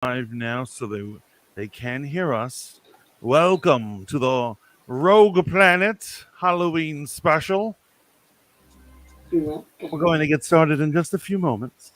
live now, so they can hear us. Welcome to the Rogue Planet Halloween special. We're going to get started in just a few moments.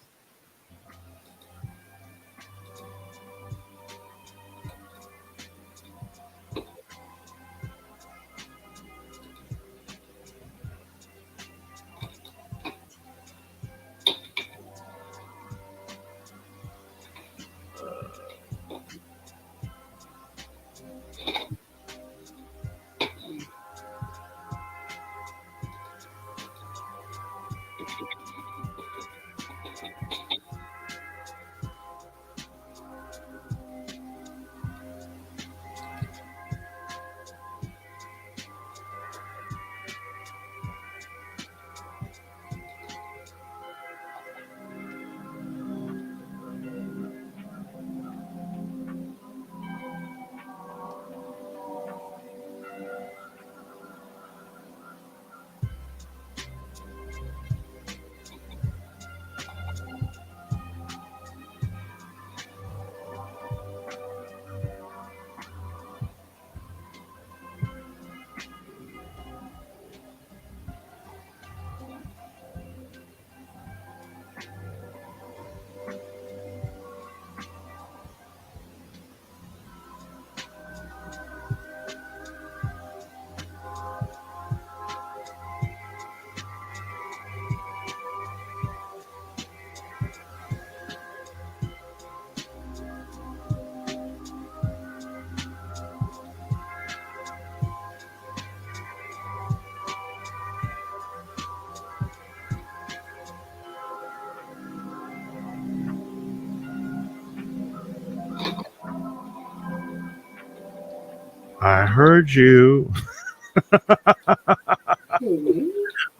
I heard you.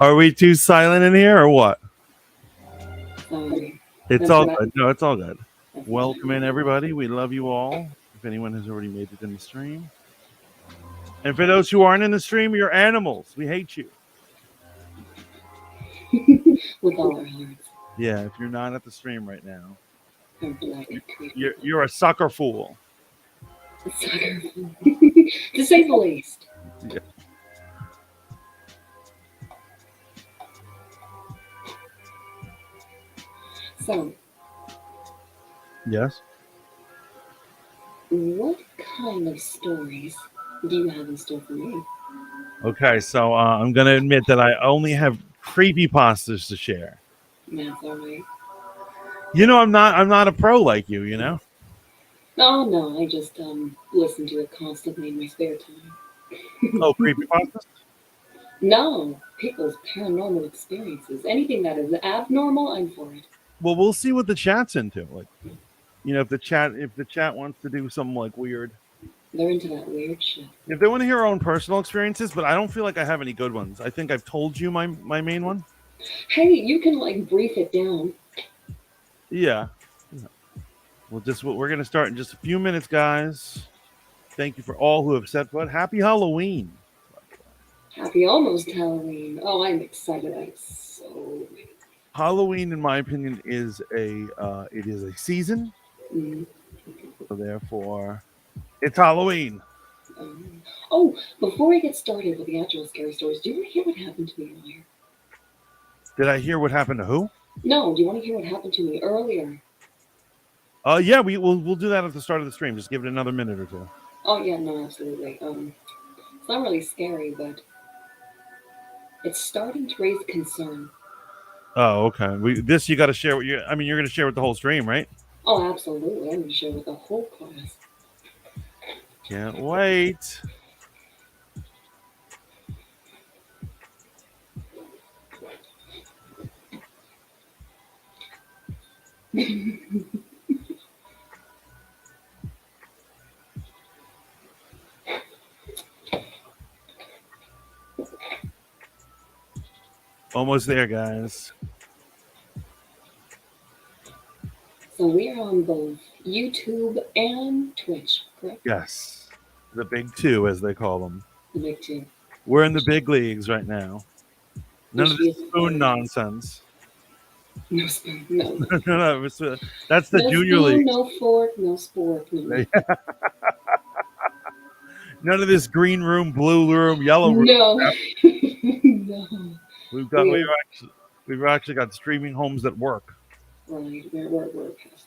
Are we too silent in here or what? It's all good. No, it's all good. Welcome in, everybody. We love you all. If anyone has already made it in the stream. And for those who aren't in the stream, you're animals. We hate you. With all our hearts. Yeah, if you're not at the stream right now, you're a sucker fool. A sucker fool. To say the least. Yeah. So. Yes? What kind of stories do you have in store for me? Okay, so I'm going to admit that I only have creepypastas to share. That's all right. You know, I'm not a pro like you, you know? Oh, no, I just listen to it constantly in my spare time. Oh, creepypastas? No, people's paranormal experiences. Anything that is abnormal, I'm for it. Well, we'll see what the chat's into. Like, you know, if the chat wants to do something like weird. They're into that weird shit. If they want to hear our own personal experiences, but I don't feel like I have any good ones. I think I've told you my main one. Hey, you can like brief it down. Yeah. We're going to start in just a few minutes, guys. Thank you for all who have said foot. Happy Halloween. Happy almost Halloween. Oh, I'm excited. I'm so ready. Halloween, in my opinion, is a season. Mm-hmm. So therefore, it's Halloween. Oh, before we get started with the actual scary stories, do you want to hear what happened to me earlier? Did I hear what happened to who? No, do you want to hear what happened to me earlier? Yeah, we'll do that at the start of the stream. Just give it another minute or two. Oh yeah, no, absolutely. It's not really scary, but it's starting to raise concern. Oh, okay. You got to share what you're going to share with the whole stream, right? Oh, absolutely. I'm going to share with the whole class. Can't wait. Almost there, guys. So we are on both YouTube and Twitch, correct? Yes. The big two, as they call them. The big two. We're in the big leagues right now. None of this spoon nonsense. No spoon. No. No, that's the No junior spoon. leagues. No fork. No spork. No. None of this green room, blue room, yellow room. No. No. We've got We're we've actually got streaming homes that work. right. We're past.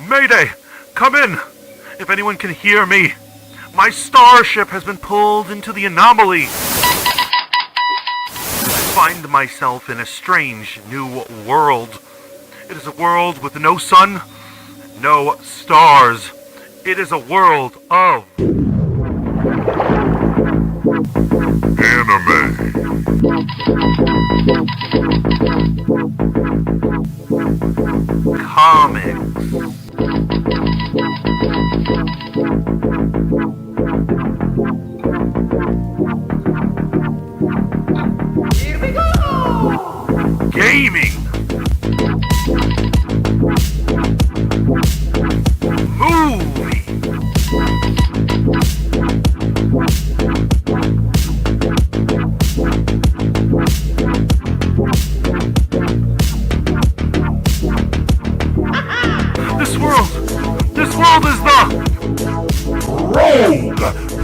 Mayday! Come in! If anyone can hear me, my starship has been pulled into the anomaly. I find myself in a strange new world. It is a world with no sun, no stars. It is a world of comics. Here we go! Gaming. Movie. This world is the Rogue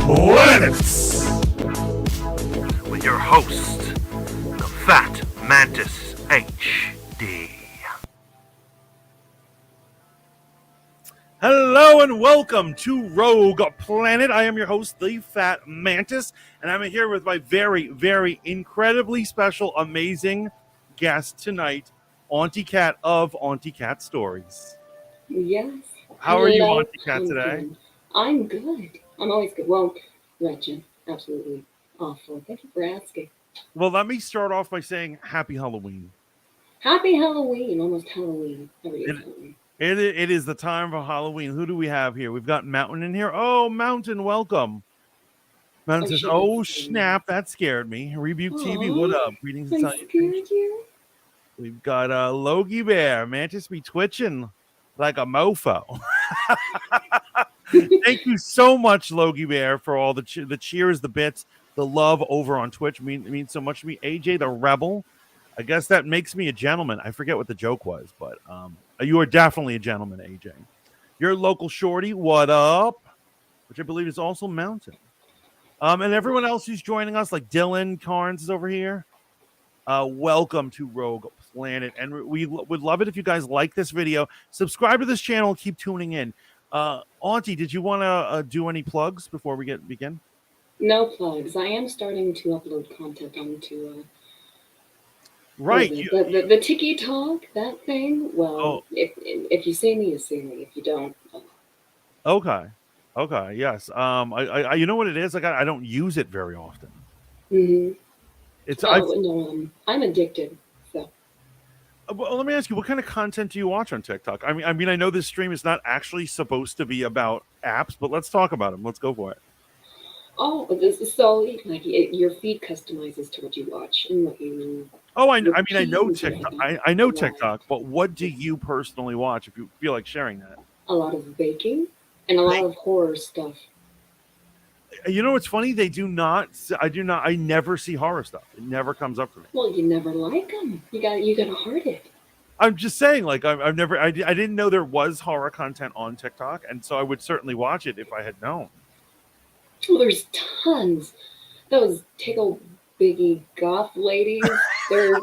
Planets. With your host, the Fat Mantis HD. Hello and welcome to Rogue Planet. I am your host, the Fat Mantis, and I'm here with my very, very incredibly special, amazing guest tonight, Auntie Kat of Auntie Kat Stories. Yes. How are you, Hello, Auntie Kat, today? pumpkin. I'm good. I'm always good. Well, wretched. Absolutely awful. Thank you for asking. Well, let me start off by saying Happy Halloween. Happy Halloween. Almost Halloween. Every day It, is Halloween. it is the time for Halloween. Who do we have here? We've got Mountain in here. Oh, Mountain, welcome. Mountain Oh, says, she oh, did say that. snap, that scared me. Rebuke TV, what Aw, up? Greetings and I salutations. scared you? We've got Logie Bear. Mantis be twitching like a mofo. Thank you so much, Logie Bear, for all the cheers, the bits, the love over on Twitch. It means so much to me. AJ the Rebel. I guess that makes me a gentleman. I forget what the joke was, but you are definitely a gentleman, AJ. Your local shorty, what up? Which I believe is also Mountain. And everyone else who's joining us, like Dylan Carnes is over here. Welcome to Rogue Planet, and we would love it if you guys like this video. Subscribe to this channel. Keep tuning in. Auntie, did you want to do any plugs before we begin? No plugs. I am starting to upload content onto right the Tiki Talk, that thing. Well, if you see me, you see me. If you don't, okay, yes. I you know what it is? I don't use it very often. Mm-hmm. It's no, I'm addicted. So. Well, let me ask you, what kind of content do you watch on TikTok? I mean, I know this stream is not actually supposed to be about apps, but let's talk about them. Let's go for it. Oh, so like your feed customizes to what you watch and what you. Oh, I mean, I know TikTok. I know TikTok, but what do you personally watch? If you feel like sharing that, a lot of baking and a lot of horror stuff. You know what's funny? They do not. I never see horror stuff. It never comes up for me. Well, you never like them. You got to heart it. I'm just saying, like I've never. I didn't know there was horror content on TikTok, and so I would certainly watch it if I had known. Well, there's tons. Those tickle biggie goth ladies. They're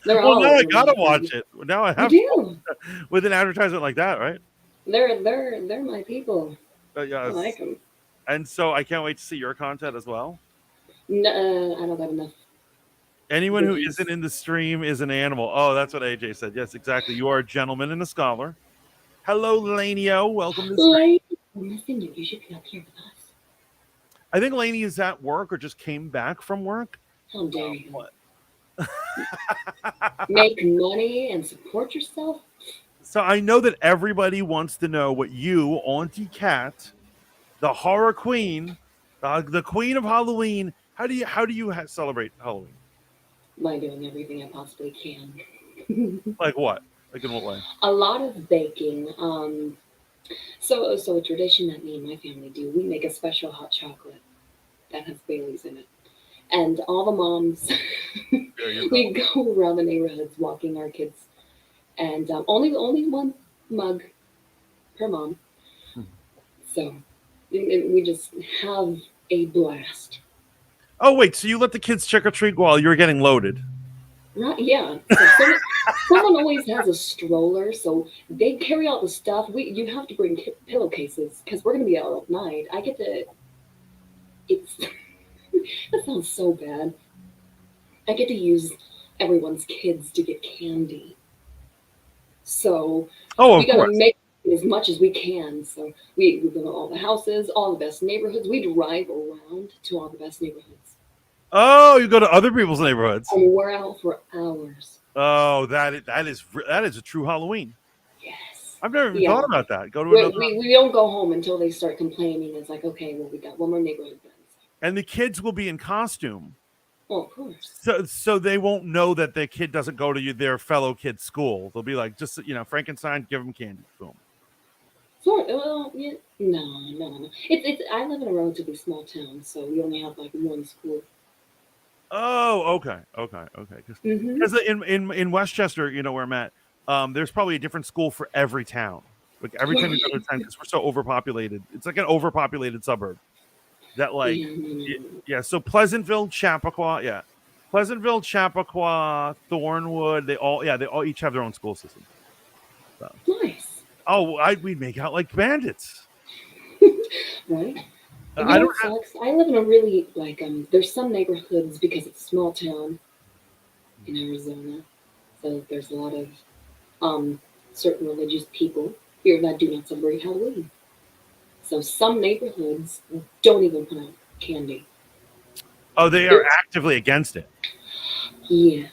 well, all. now I gotta watch it. Now I have to with an advertisement like that, right? They're my people. Yes. I like them. And so I can't wait to see your content as well. No, I don't have enough. Anyone who isn't in the stream is an animal. Oh, that's what AJ said. Yes, exactly. You are a gentleman and a scholar. Hello, Lanio. Welcome to the stream. Listen, you should be up here with us. I think Lainey is at work or just came back from work. How dare you? What? Make money and support yourself? So I know that everybody wants to know what you, Auntie Kat, the horror queen, the queen of Halloween, how do you celebrate Halloween? By doing everything I possibly can. Like what? Like in what way? A lot of baking. So a tradition that me and my family do, we make a special hot chocolate that has Bailey's in it. And all the moms, There you go. we go around the neighborhoods walking our kids, and only one mug per mom. Hmm. So we just have a blast. Oh wait, so you let the kids trick or treat while you were getting loaded? Right? Yeah. So someone always has a stroller, so they carry all the stuff. You have to bring pillowcases because we're gonna be out all night. I get to. It's that sounds so bad. I get to use everyone's kids to get candy. So Oh, we of got to course. make as much as we can. So we go to all the houses, all the best neighborhoods. We drive around to all the best neighborhoods. Oh, you go to other people's neighborhoods. And we're out for hours. Oh, that is a true Halloween. Yes. I've never even thought Yeah. about that. Go to We, another, we, we don't go home until they start complaining. It's like, okay, well, we got one more neighborhood then. and the kids will be in costume, Oh, of course. so they won't know that their kid doesn't go to their fellow kid's school. They'll be like, just Frankenstein, give them candy, boom. Well, yeah, no. It's. I live in a relatively small town, so we only have like one school. Oh, okay. Mm-hmm. Because in Westchester, where I'm at, there's probably a different school for every town. Like every time you go to a town, because we're so overpopulated, it's like an overpopulated suburb. That like, Yeah, no. yeah. So Pleasantville, Chappaqua, yeah, Pleasantville, Chappaqua, Thornwood, they all each have their own school system. So, Nice, oh, we'd make out like bandits. right? And you I know don't what have. sucks? I live in a really like There's some neighborhoods because it's a small town in Arizona, so there's a lot of um certain religious people here that do not celebrate Halloween. So some neighborhoods don't even put out candy. Oh, they are It's actively against it. yes.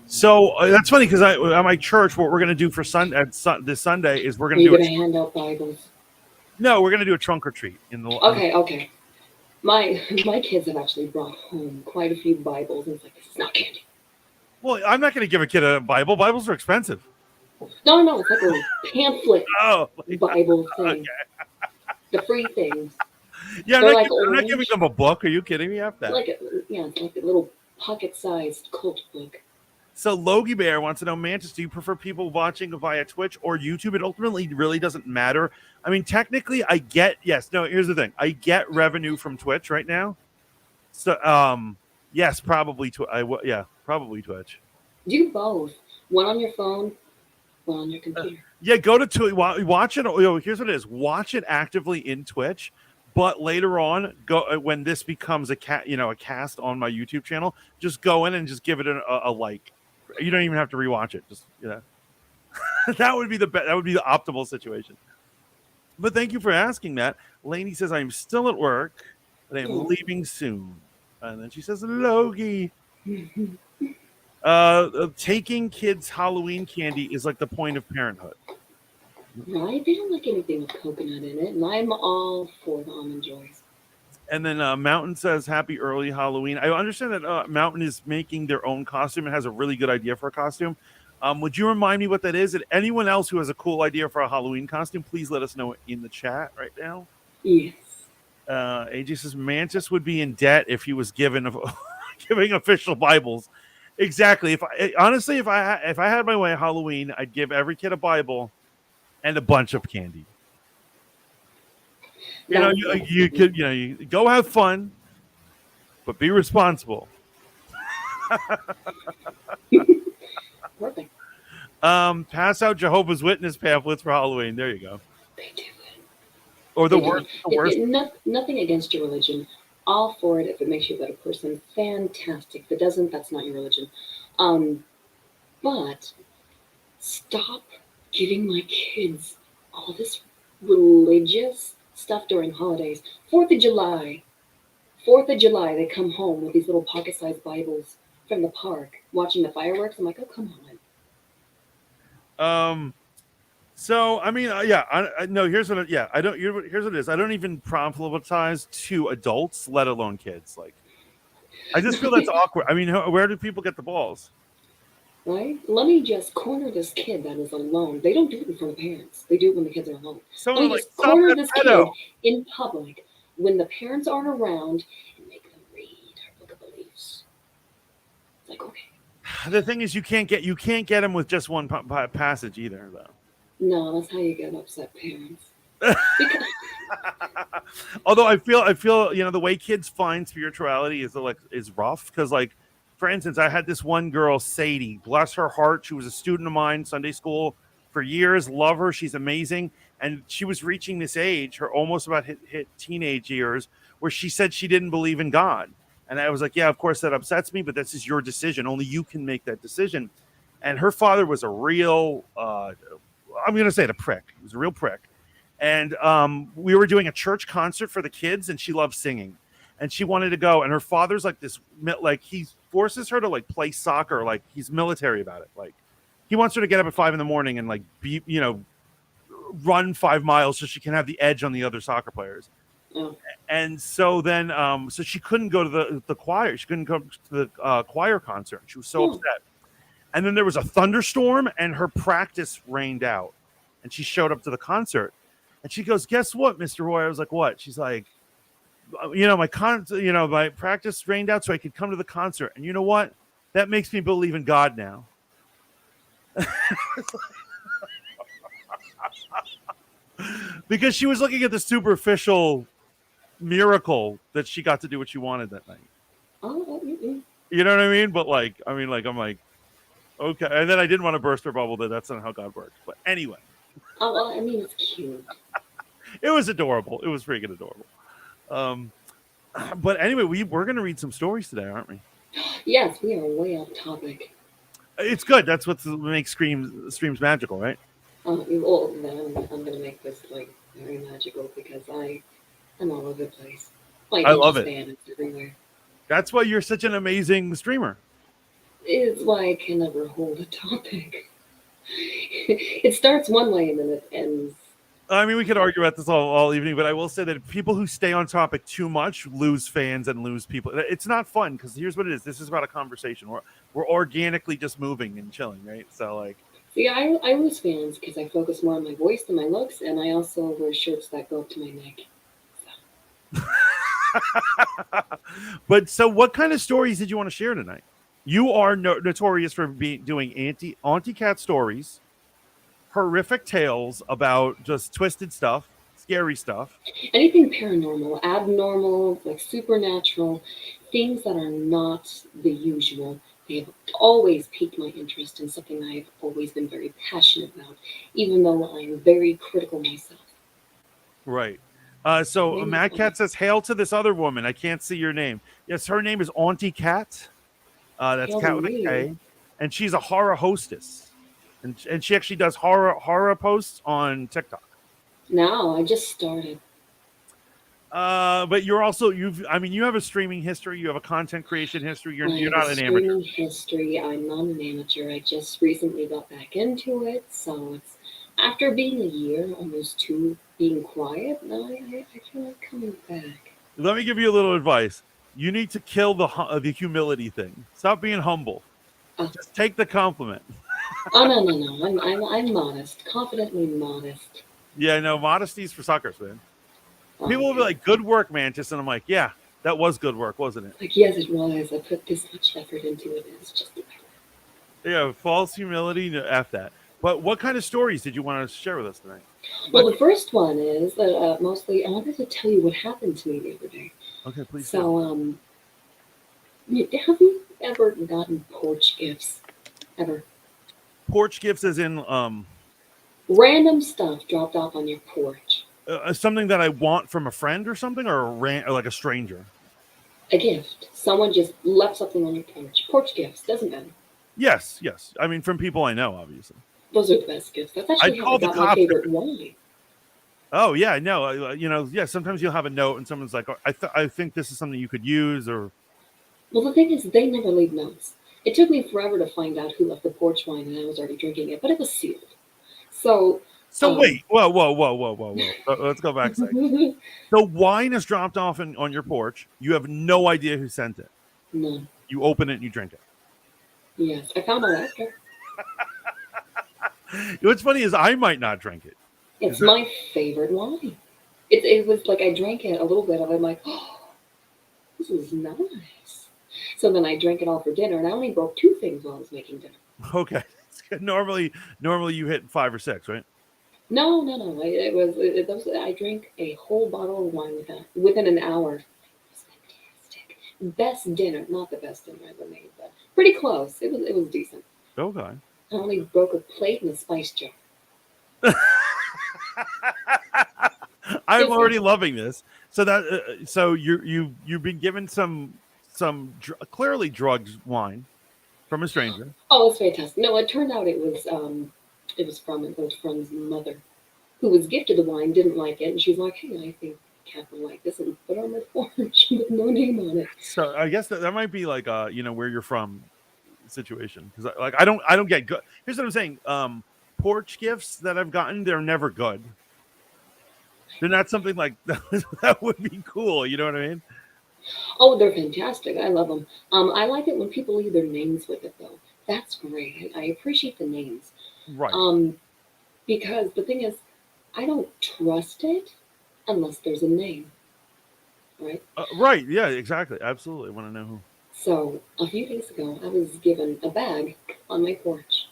So that's funny because at my church, what we're gonna do for this Sunday is we're Are gonna you do a gonna hand out Bibles? no, we're gonna do a trunk or treat in the on the. Okay. My kids have actually brought home quite a few Bibles, and it's like this is not candy. Well, I'm not gonna give a kid a Bible. Bibles are expensive. No, it's like a little pamphlet Oh, Bible okay. thing. The free things. Yeah, They're like I'm not giving orange, them a book. Are you kidding me? After that. like it's like a little pocket-sized cult book. So Logie Bear wants to know, Mantis, do you prefer people watching via Twitch or YouTube? It ultimately really doesn't matter. I mean, technically, I get yes. No, here's the thing: I get revenue from Twitch right now. So, yes, probably. Yeah, probably Twitch. Do both. One on your phone, one on your computer. Yeah, go to Twitch. Watch it. Here's what it is: watch it actively in Twitch. But later on, go when this becomes a cast on my YouTube channel. Just go in and just give it a like. You don't even have to rewatch it. Just that would be that would be the optimal situation. But thank you for asking that. Lainey says I'm still at work, but I'm Oh. leaving soon. And then she says, Logie. Taking kids Halloween candy is like the point of parenthood. Right? They don't like anything with coconut in it, and I'm all for the almond joys. And then Mountain says, Happy early Halloween. I understand that Mountain is making their own costume and has a really good idea for a costume. Would you remind me what that is? And anyone else who has a cool idea for a Halloween costume, please let us know in the chat right now. Yes. AJ says Mantis would be in debt if he was giving official Bibles. Exactly. If I had my way Halloween, I'd give every kid a Bible and a bunch of candy. You could you go have fun, but be responsible. Perfect. Pass out Jehovah's Witness pamphlets for Halloween. There you go. They do it. Or the They do worst, it. the worst. Nothing against your religion. All for it if it makes you a better person. Fantastic. If it doesn't, that's not your religion. Um, but stop giving my kids all this religious stuff during holidays. 4th of July. 4th of July, they come home with these little pocket-sized Bibles from the park, watching the fireworks. I'm like, oh, come on. So I mean, yeah, no. Here's what. Yeah, I don't. Here's what it is. I don't even proselytize to adults, let alone kids. Like, I just feel that's awkward. I mean, where do people get the balls? Right? Let me just corner this kid that is alone. They don't do it in front of parents. They do it when the kids are alone. Let Someone me like just stop corner that this pedo. kid in public when the parents aren't around and make them read our book of beliefs. It's like, okay. The thing is, you can't get him with just one passage either, though. No, that's how you get upset parents. Because Although I feel the way kids find spirituality is rough because, like, for instance, I had this one girl, Sadie, bless her heart. She was a student of mine, Sunday school for years. Love her. She's amazing. And she was reaching this age, her almost about hit teenage years, where she said she didn't believe in God. And I was like, yeah, of course that upsets me, but this is your decision. Only you can make that decision. And her father was a real, I'm going to say it, a prick. He was a real prick. And we were doing a church concert for the kids, and she loved singing. And she wanted to go. And her father's like this, like, he forces her to, like, play soccer. Like, he's military about it. Like, he wants her to get up at 5 a.m. and, like, be, run 5 miles so she can have the edge on the other soccer players. oh, And so then, so she couldn't go to the choir. She couldn't go to the choir concert. She was so upset. And then there was a thunderstorm, and her practice rained out. And she showed up to the concert, and she goes, "Guess what, Mr. Roy?" I was like, "What?" She's like, my practice rained out, so I could come to the concert. And you know what? That makes me believe in God now. Because she was looking at the superficial miracle that she got to do what she wanted that night. oh, You know what I mean? But I'm like, okay. And then I didn't want to burst her bubble that that's not how God works. But anyway. oh, well, I mean, it's cute. It was adorable. It was freaking adorable. But anyway, we're going to read some stories today, aren't we? Yes, we are way off topic. It's good. That's what makes streams magical, right? Well, then I'm going to make this, like, very magical because I'm all over the place. Like, I love it. Fan everywhere. That's why you're such an amazing streamer. It's why I can never hold a topic. It starts one way and then it ends. I mean, we could argue about this all evening, but I will say that people who stay on topic too much lose fans and lose people. It's not fun because here's what it is. This is about a conversation. We're organically just moving and chilling, right? So, like, See, I lose fans because I focus more on my voice than my looks, and I also wear shirts that go up to my neck. But so what kind of stories did you want to share tonight? You are notorious for doing Auntie Kat stories, horrific tales about just twisted stuff, scary stuff. Anything paranormal, abnormal, like supernatural, things that are not the usual. They have always piqued my interest in something I've always been very passionate about, even though I'm very critical myself. Right. So Mad Cat says, "Hail to this other woman. I can't see your name." Yes, her name is Auntie Kat. That's Hail Cat with a K, and she's a horror hostess, and she actually does horror posts on TikTok. No, I just started. But you have a streaming history. You have a content creation history. You're not an amateur. Streaming history. I'm not an amateur. I just recently got back into it, so it's after being a year, almost two, being quiet. Now I feel like coming back. Let me give you a little advice. You need to kill the humility thing. Stop being humble. Just take the compliment. Oh no! I'm modest, confidently modest. Yeah, no, modesty's for suckers, man. People will be like, "Good work, Mantis," and I'm like, "Yeah, that was good work, wasn't it?" Like, yes, it was. I put this much effort into it. It's just. Yeah, false humility. No, F that. But what kind of stories did you want to share with us tonight? Well, the first one is that mostly I wanted to tell you what happened to me the other day. Okay, please. So, have you ever gotten porch gifts? Ever? Porch gifts, as in random stuff dropped off on your porch. Something that I want from a friend or something, or like a stranger. A gift. Someone just left something on your porch. Porch gifts doesn't matter. Yes. I mean, from people I know, obviously. Those are the best gifts. That's actually how I got my favorite wine. Oh yeah, no, yeah. Sometimes you'll have a note, and someone's like, oh, I think this is something you could use, or Well, the thing is, they never leave notes. It took me forever to find out who left the porch wine, and I was already drinking it, but it was sealed. So, so. um, Wait, whoa. Let's go back a sec. The wine is dropped off on your porch. You have no idea who sent it. none. You open it and you drink it. Yes, I found out after. What's funny is I might not drink it. It's my favorite wine. It was like I drank it a little bit of it. I'm like, oh, this is nice. So then I drank it all for dinner, and I only broke two things while I was making dinner. Okay. Normally you hit 5 or 6, right? No. I drank a whole bottle of wine within an hour. It was fantastic. Best dinner, not the best dinner I ever made, but pretty close. It was decent. Okay. I only broke a plate and a spice jar. I'm already loving this. So so you've been given some clearly drugged wine from a stranger. Oh, it's fantastic. No, it turned out it was from an old friend's mother, who was gifted the wine, didn't like it, and she's like, "Hey, I think Kat would like this," and put it on my porch with no name on it. So I guess that might be like where you're from situation, because like I don't get good. Here's what I'm saying. Porch gifts that I've gotten, they're never good. They're not something like that would be cool. You know what I mean? Oh, they're fantastic. I love them. I like it when people leave their names with it, though. That's great. I appreciate the names. Right. Because the thing is, I don't trust it unless there's a name, right? Right. Yeah. Exactly. Absolutely. I want to know who. So a few days ago, I was given a bag on my porch,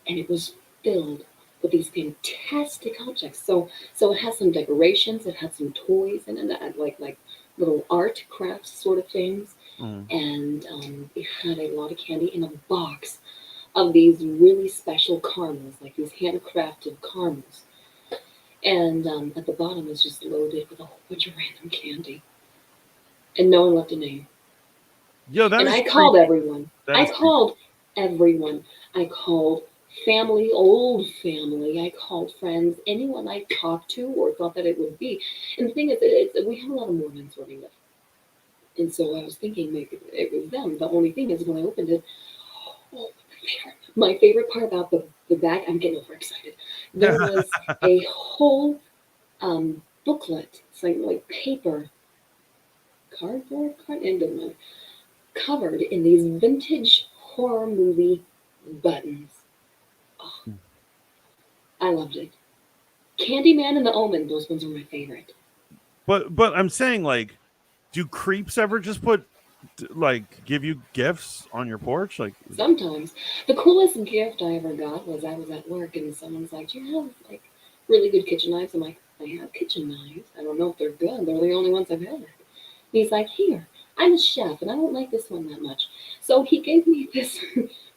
and it was filled with these fantastic objects. So it has some decorations, it had some toys, and like little art crafts sort of things, Mm. and it had a lot of candy in a box of these really special caramels, like these handcrafted caramels. And at the bottom is just loaded with a whole bunch of random candy, and no one left a name. Yo, that And is I called creepy. everyone. That I is creepy. called everyone. I called family, old family. I called friends, anyone I talked to or thought that it would be. And the thing is, we have a lot of Mormons where we live. And so I was thinking maybe it was them. The only thing is, when I opened it, oh, my favorite part about the bag, I'm getting overexcited. There was a whole booklet, it's like paper, cardboard, end of it, covered in these vintage horror movie buttons. Oh, I loved it. Candyman and the Omen, those ones are my favorite. But I'm saying, like, do creeps ever just give you gifts on your porch? Like, Sometimes. The coolest gift I ever got was I was at work and someone's like, "Do you have like really good kitchen knives?" I'm like, "I have kitchen knives. I don't know if they're good. They're the only ones I've had." And he's like, "Here, I'm a chef and I don't like this one that much." So he gave me this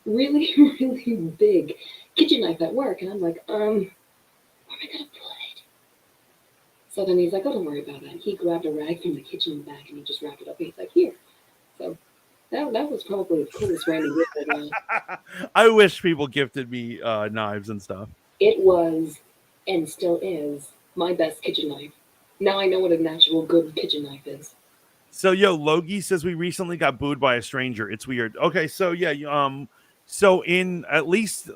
really, really big kitchen knife at work, and I'm like, where am I gonna put it? So then he's like, "Oh, don't worry about that." He grabbed a rag from the kitchen bag and he just wrapped it up. And he's like, "Here." So that was probably the coolest random gift I got. I wish people gifted me knives and stuff. It was, and still is, my best kitchen knife. Now I know what a natural good kitchen knife is. So yo, Logie says we recently got booed by a stranger. It's weird. Okay, so yeah, so in at least,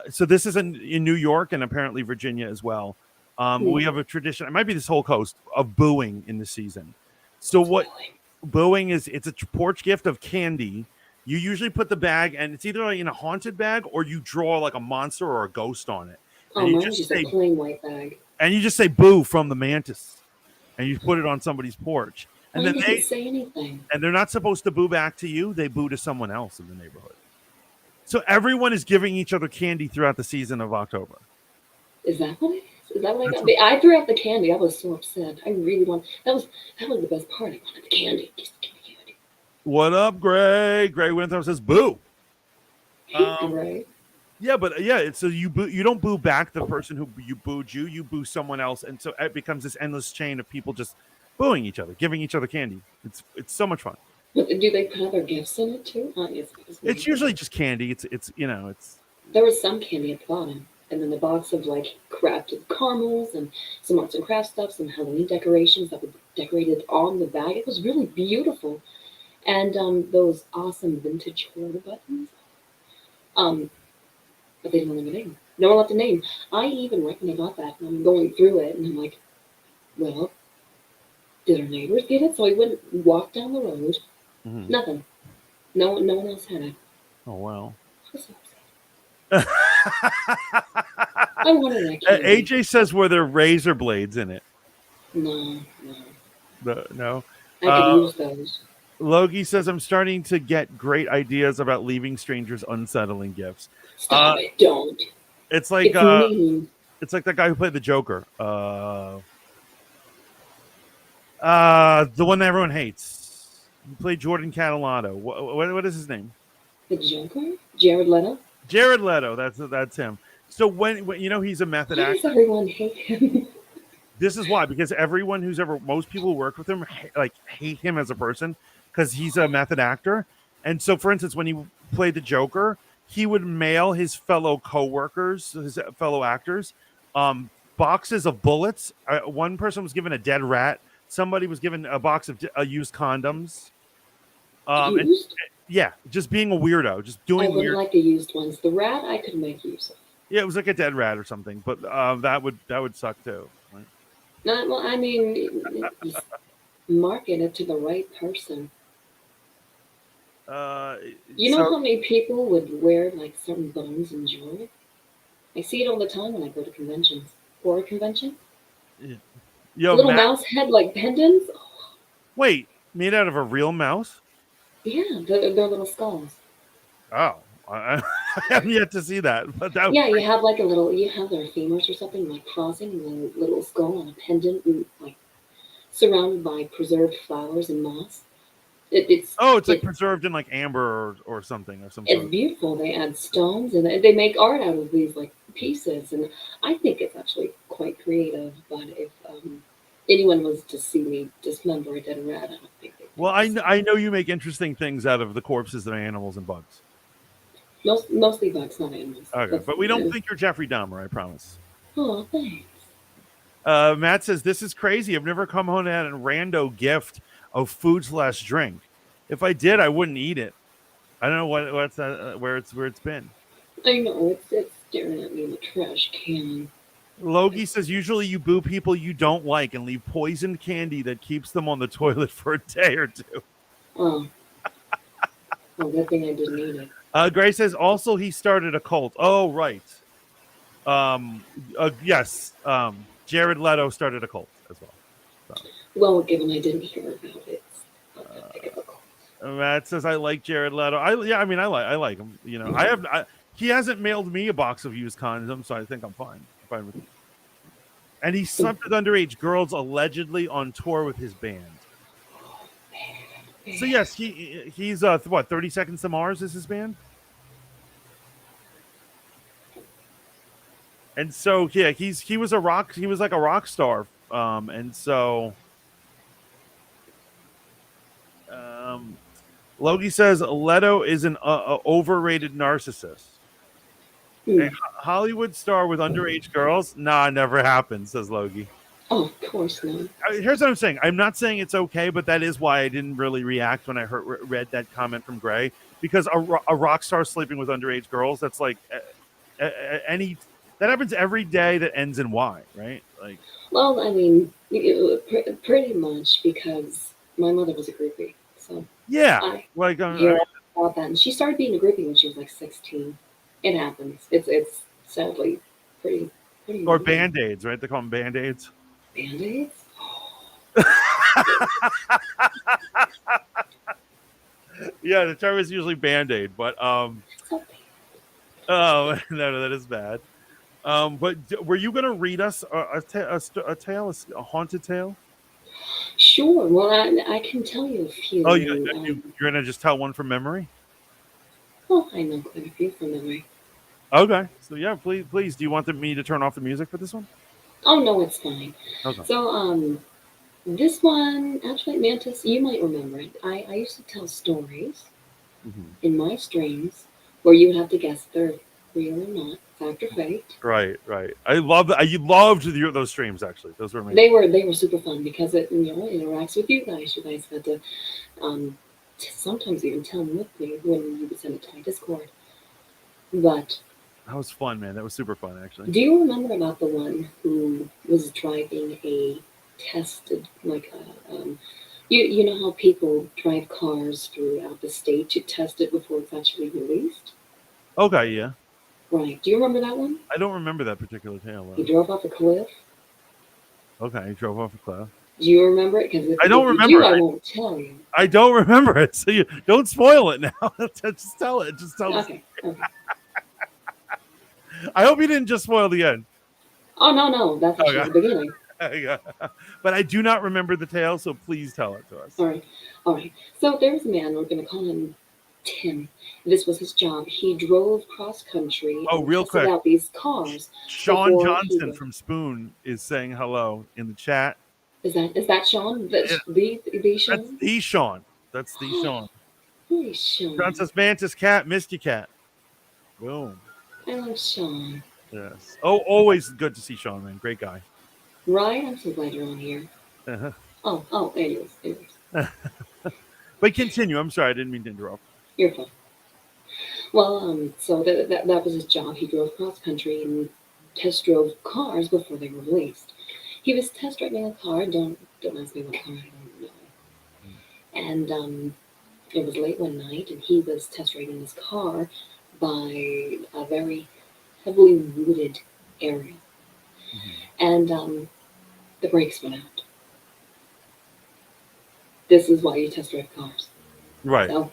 so this is in New York and apparently Virginia as well. Hmm. We have a tradition. It might be this whole coast of booing in the season. So What's what booing? booing is? It's a porch gift of candy. You usually put the bag, and it's either like in a haunted bag or you draw like a monster or a ghost on it, Oh, mine was just a plain white bag. and you just say "boo" from the Mantis, and you put it on somebody's porch, and Mine then doesn't say anything. they're not supposed to boo back to you. They boo to someone else in the neighborhood. So everyone is giving each other candy throughout the season of October. Is that what it is? Is that what I That's got? what, I threw out the candy. I was so upset. I really want that was the best part. I wanted the candy. Just give me candy. what up, Gray? Gray Winthrop says boo. Hey, Um, Gray. yeah, but yeah, it's so you boo. You don't boo back the person who you booed you. You boo someone else, and so it becomes this endless chain of people just booing each other, giving each other candy. It's so much fun. But do they put other gifts in it too? Yes, it was It's me. usually just candy. It's There was some candy at the bottom, and then a box of like crafted caramels and some arts and crafts stuff, some Halloween decorations that were decorated on the bag. It was really beautiful, and those awesome vintage quarter buttons. Um, but they didn't leave a name. No one left a name. I even when I got that, and I'm going through it, and I'm like, well, did our neighbors get it? So I went walk down the road. Mhm. Nothing. No one else had it. Oh wow. I was so upset. I wanted that candy. AJ says were there razor blades in it? No. No. I could use those. Logie says I'm starting to get great ideas about leaving strangers unsettling gifts. Stop it! Don't. It's like It's mean. it's like that guy who played the Joker. The one that everyone hates. He played Jordan Catalano. What is his name? The Joker? Jared Leto? Jared Leto. That's him. So when you know he's a method Why actor. does everyone hate him? This is why, because everyone most people who work with him hate him as a person because he's a method actor. And so, for instance, when he played the Joker, he would mail his fellow coworkers, his fellow actors, boxes of bullets. One person was given a dead rat. Somebody was given a box of used condoms. Used? Yeah, just being a weirdo, just I doing wouldn't weird. like the used ones. The rat I could make use of. Yeah, it was like a dead rat or something, but that would suck too. Right? Not, well, I mean, just market it to the right person. You know how many people would wear like certain bones in jewelry? I see it all the time when I go to conventions. Horror convention? Yo, Little mouse head like pendants? Wait, made out of a real mouse? Yeah, they're little skulls. Oh, I haven't yet to see that, but that Yeah, you have like you have their femurs or something like crossing and a little skull on a pendant and like surrounded by preserved flowers and moss. It's like preserved in like amber or something or some sort. It's beautiful. They add stones and they make art out of these like pieces, and I think it's actually quite creative. But if anyone was to see me dismember a dead rat, I don't think they'd. Well, I know you make interesting things out of the corpses of animals and bugs. Mostly bugs, not animals. Okay, but we don't think you're Jeffrey Dahmer, I promise. Oh, thanks. Matt says this is crazy. I've never come home and had a rando gift of food/drink. If I did, I wouldn't eat it. I don't know what's where it's been. I know it's staring at me in the trash can. Logie says usually you boo people you don't like and leave poisoned candy that keeps them on the toilet for a day or two. Oh, good thing I didn't eat it. Gray says also he started a cult. Oh right. Yes. Jared Leto started a cult as well. So. Well, given I didn't hear about it, Matt says I like Jared Leto. I like him. You know, he hasn't mailed me a box of used condoms, so I think I'm fine. With it. And he slept with underage girls allegedly on tour with his band. So yes, he's 30 Seconds to Mars is his band. And so yeah, he was like a rock star. And so Logie says Leto is an overrated narcissist. A Hollywood star with underage girls? Nah, never happened, says Logie. Oh, of course not. Here's what I'm saying. I'm not saying it's okay, but that is why I didn't really react when I read that comment from Gray. Because a rock star sleeping with underage girls, that's like that happens every day that ends in Y, right? Like, well, I mean, pretty much because my mother was a groupie, so yeah, about that. And she started being a groupie when she was like 16. It happens. It's sadly pretty. Or Band-Aids, right? They call them Band-Aids. Band-Aids? Yeah, the term is usually Band-Aid, but oh no, that is bad. But were you going to read us a tale, a haunted tale? Sure. Well, I can tell you a few. Oh, you're going to just tell one from memory? Oh, I know quite a few from memory. Okay. So yeah, please. Do you want me to turn off the music for this one? Oh no, it's fine. Okay. So this one, actually, Mantis, you might remember it. I used to tell stories in my streams where you would have to guess their real or not, fact or fake. Right. I love that. I loved those streams. Actually, those were amazing. They were super fun because it interacts with you guys. You guys had to um, sometimes even tell them with me when you would send it to my Discord. But That was fun, man. That was super fun, actually. do you remember about the one who was driving a tested like a you know how people drive cars throughout the state to test it before it's actually released? Okay, yeah. Right. Do you remember that one? I don't remember that particular tale. He drove off a cliff. Okay, he drove off a cliff. Do you remember it? Because I don't if remember you do, it. I won't tell you. I don't remember it, so you don't spoil it now. Just tell it. Just tell us. Okay. I hope you didn't just spoil the end. Oh no, that's actually the beginning. Yeah. But I do not remember the tale, so please tell it to us. All right. So there was a man. We're going to call him Tim. This was his job. He drove cross country. Oh, and real tested quick. out these cars. Sean Johnson from Spoon is saying hello in the chat. Is that Sean? The Sean? That's the Sean. That's the Sean. Hey, Sean. John says, Mantis cat, missed you, cat. Boom. I love Sean. Yes. Oh, always good to see Sean, man. Great guy. Right? I'm so glad you're on here. Uh-huh. Anyways. But continue. I'm sorry. I didn't mean to interrupt. You're fine. Well, so that was his job. He drove cross country and test drove cars before they were released. He was test driving a car. Don't ask me what car. I don't know. And it was late one night, and he was test driving his car by a very heavily wooded area, and the brakes went out. This is why you test drive cars, right? So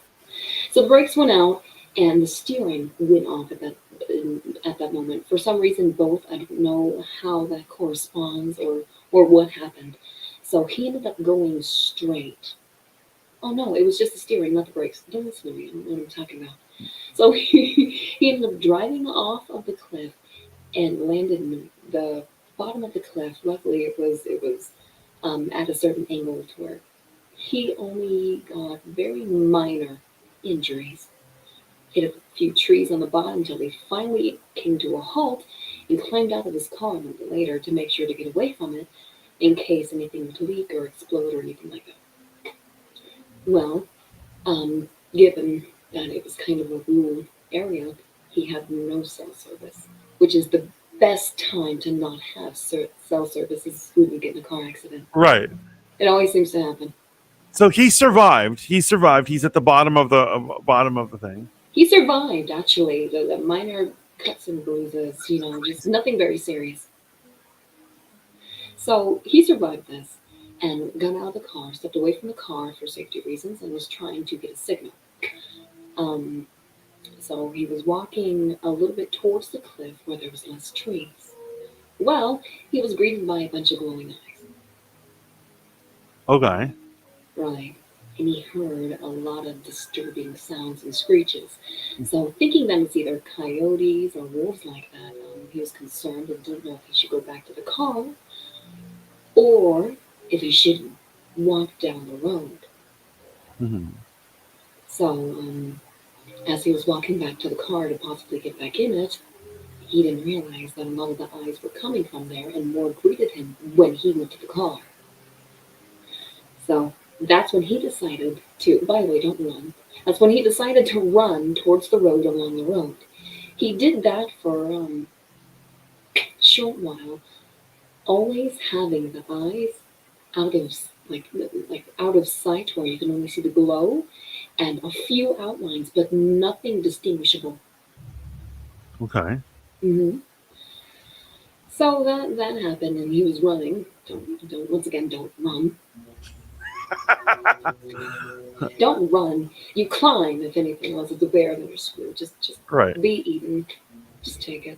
the brakes went out, and the steering went off at that moment. For some reason, both, I don't know how that corresponds or what happened. So he ended up going straight. Oh no, it was just the steering, not the brakes. Don't listen to me. I don't know what I'm talking about. So he ended up driving off of the cliff and landed in the bottom of the cliff. Luckily, it was at a certain angle to where he only got very minor injuries. Hit a few trees on the bottom until he finally came to a halt and climbed out of his car a little bit later to make sure to get away from it in case anything would leak or explode or anything like that. Well, given that it was kind of a rural area, he had no cell service, which is the best time to not have cell service is when you get in a car accident. Right. It always seems to happen. So he survived. He's at the bottom of the thing. He survived, actually. The minor cuts and bruises, just nothing very serious. So he survived this and got out of the car, stepped away from the car for safety reasons, and was trying to get a signal. So he was walking a little bit towards the cliff where there was less trees. Well, he was greeted by a bunch of glowing eyes. Okay. Right. And he heard a lot of disturbing sounds and screeches. So thinking that it's either coyotes or wolves like that, he was concerned and didn't know if he should go back to the car or if he should walk down the road. Mm-hmm. So as he was walking back to the car to possibly get back in it, he didn't realize that a lot of the eyes were coming from there and more greeted him when he went to the car. So that's when he decided to, by the way, don't run. That's when he decided to run towards the road along the road. He did that for a short while, always having the eyes out of sight where you can only see the glow and a few outlines, but nothing distinguishable. Okay. Mm-hmm. So that happened, and he was running. Don't run. Don't run. You climb, if anything else. It's a bear, then you're screwed. Just right. Be eaten. Just take it.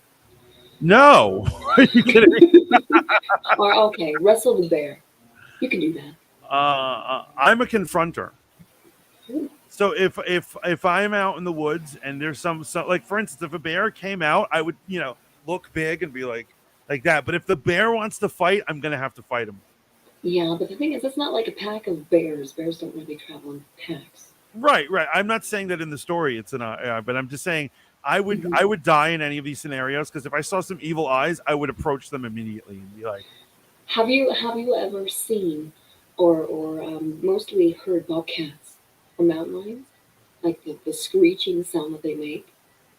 No. Are you kidding me? Or okay, wrestle the bear. You can do that. I'm a confronter. So if I'm out in the woods and there's some like, for instance, if a bear came out, I would look big and be like that. But if the bear wants to fight, I'm gonna have to fight him. Yeah, but the thing is, it's not like a pack of bears. Bears don't really travel in packs. Right. I'm not saying that in the story it's but I'm just saying Mhm. I would die in any of these scenarios because if I saw some evil eyes, I would approach them immediately and be like, Have you ever seen or mostly heard bobcats or mountain lions? Like the screeching sound that they make?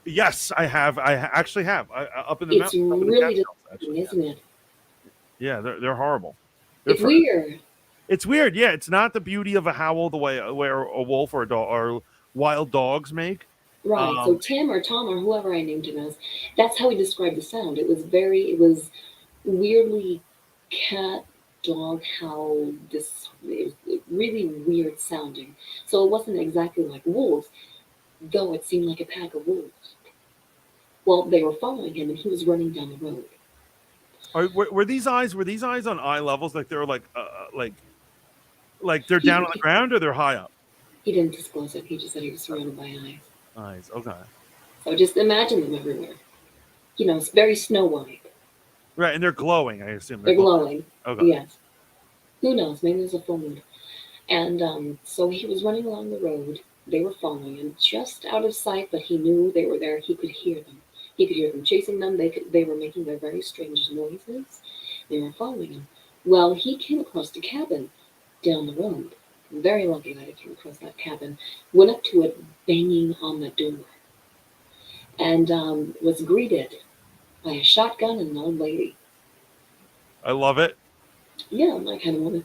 "Yes, I have. Actually have. Up in the It's mountains, up in the really Catskills. disturbing, Actually, isn't it? yeah, they're horrible. They're It's weird. It's weird. Yeah, it's not the beauty of a howl the way where a wolf or a dog or wild dogs make. Right. So Um, Tim or Tom or whoever I named him as, that's how he described the sound. It was weirdly cat dog howl. This it was really weird sounding. So it wasn't exactly like wolves, though it seemed like a pack of wolves. Well, they were following him, and he was running down the road. were these eyes on eye levels? Like they're like they're down on the He ground or they're high up? he didn't disclose it. He just said he was surrounded by eyes. Eyes. Okay. So just imagine them everywhere. It's very Snow White. Right, and they're glowing. I assume they're They're glowing. glowing. Okay. Yes. Who knows? Maybe there's a full moon. And so he was running along the road. They were following him, just out of sight, but he knew they were there. He could hear them. He could hear them chasing them. They were making their very strange noises. They were following him. Well, he came across a cabin down the road. Very lucky that he came across that cabin. Went up to it, banging on the door, and was greeted by a shotgun and an old lady. I love it. Yeah, I'm that kind of woman.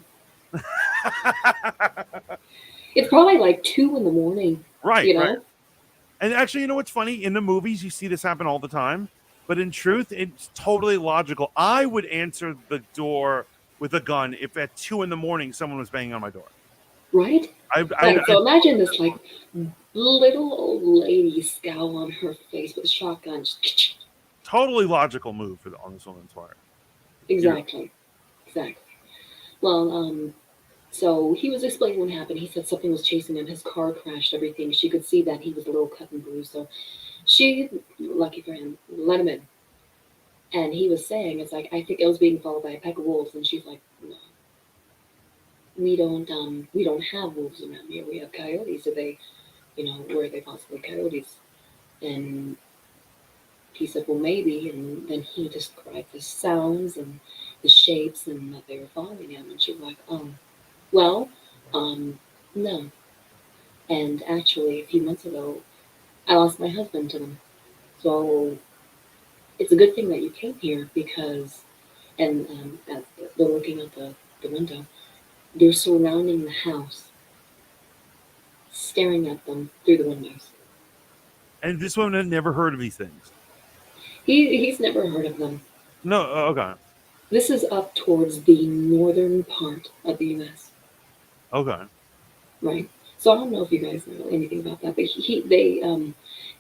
It's probably like 2 in the morning, Right, you right. know? And actually, you know what's funny? In the movies, you see this happen all the time, but in truth, it's totally logical. I would answer the door with a gun if at 2 in the morning someone was banging on my door. Right? I Right. So totally imagine get this like logic. little old lady scowl on her face with a shotgun. Totally logical move on this woman's part. You know, Exactly. Exactly. Well, so he was explaining what happened. He said something was chasing him. His car crashed, everything. She could see that he was a little cut and bruised. So she, lucky for him, let him in. And he was saying, it's like, I think I was being followed by a pack of wolves. And she's like, no, we don't have wolves around here. We have coyotes. Are they, were they possibly coyotes? And he said, well, maybe. And then he described the sounds and the shapes and that they were following him. And she was like, oh, well, um, no. And actually, a few months ago, I lost my husband to them. So it's a good thing that you came here because, and as they're looking out the window, they're surrounding the house, staring at them through the windows. and this woman had never heard of these things. He's never heard of them. No, okay, This is up towards the northern part of the U.S., okay. right? So I don't know if you guys know anything about that, but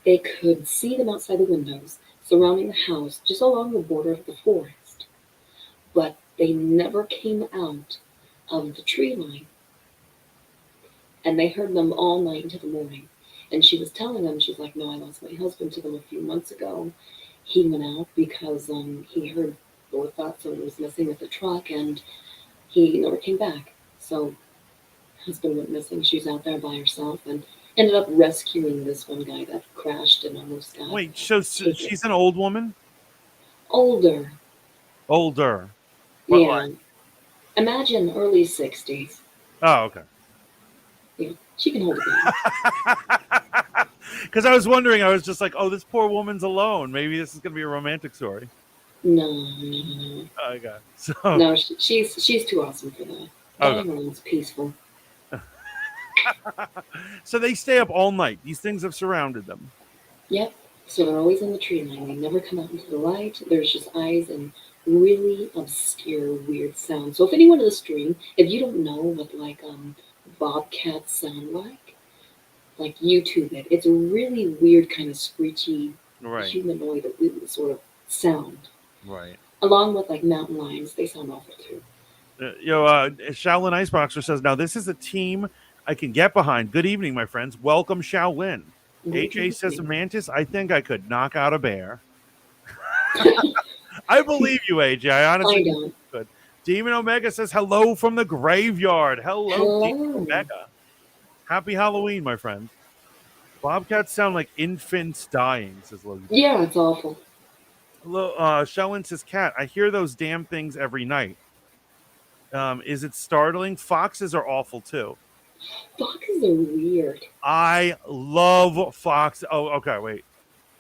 they could see them outside the windows, surrounding the house, just along the border of the forest. But they never came out of the tree line, and they heard them all night into the morning. And she was telling them, she's like, "No, I lost my husband to them a few months ago. He went out because he heard or thought someone was messing with the truck, and he never came back. So husband went missing. She's out there by herself and ended up rescuing this one guy that crashed and almost got Wait, so taken. she's an old woman, Older, older. What like? yeah. Imagine early 60s. Oh, okay. Yeah, she can hold a gun. Because I was wondering, I was just like, oh, this poor woman's alone. Maybe this is gonna be a romantic story. No, no, no, Okay, so no. She's too awesome for that. okay, Dying alone's peaceful. so they stay up all night. These things have surrounded them. Yep. So they're always in the tree line. They never come out into the light. There's just eyes and really obscure, weird sounds. So if anyone in the stream, if you don't know what like bobcats sound like YouTube it. It's a really weird kind of screechy Right, humanoid sort of sound. right. Along with like mountain lions, they sound awful too. Shaolin Iceboxer says, now this is a team I can get behind. Good evening, my friends. Welcome, Shaolin. Good AJ says, evening. Mantis, I think I could knock out a bear. I believe you, AJ. I I honestly don't. could. Demon Omega says, hello from the graveyard. Hello, Demon Hello. Omega. Happy Halloween, my friend. Bobcats sound like infants dying, says Logan. Yeah, it's awful. Shellin says, Cat, I hear those damn things every night. Is it startling? Foxes are awful too. Foxes are weird. I love fox. Oh, okay, wait.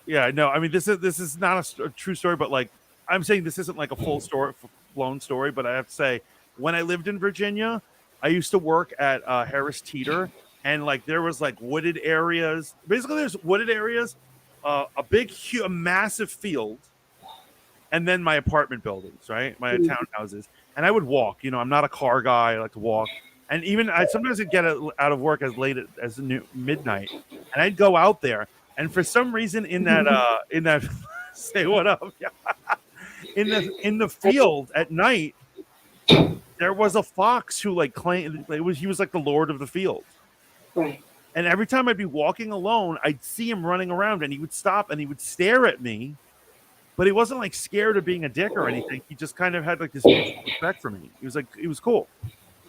Yeah, no, I mean this is not a true story, but like I'm saying this isn't like a full story, blown story. But I have to say, when I lived in Virginia, I used to work at Harris Teeter, and like there was like wooded areas. Basically, there's wooded areas, a massive field, and then my apartment buildings, right, my Mm. townhouses, and I would walk. I'm not a car guy. I like to walk, and even I sometimes I'd get out of work as late as midnight, and I'd go out there, and for some reason in that say what up, yeah, in the field at night, there was a fox who like claimed he was like the lord of the field. Right. And every time I'd be walking alone, I'd see him running around, and he would stop and he would stare at me, but he wasn't like scared of being a dick or anything. He just kind of had like this mutual respect for me. He was cool.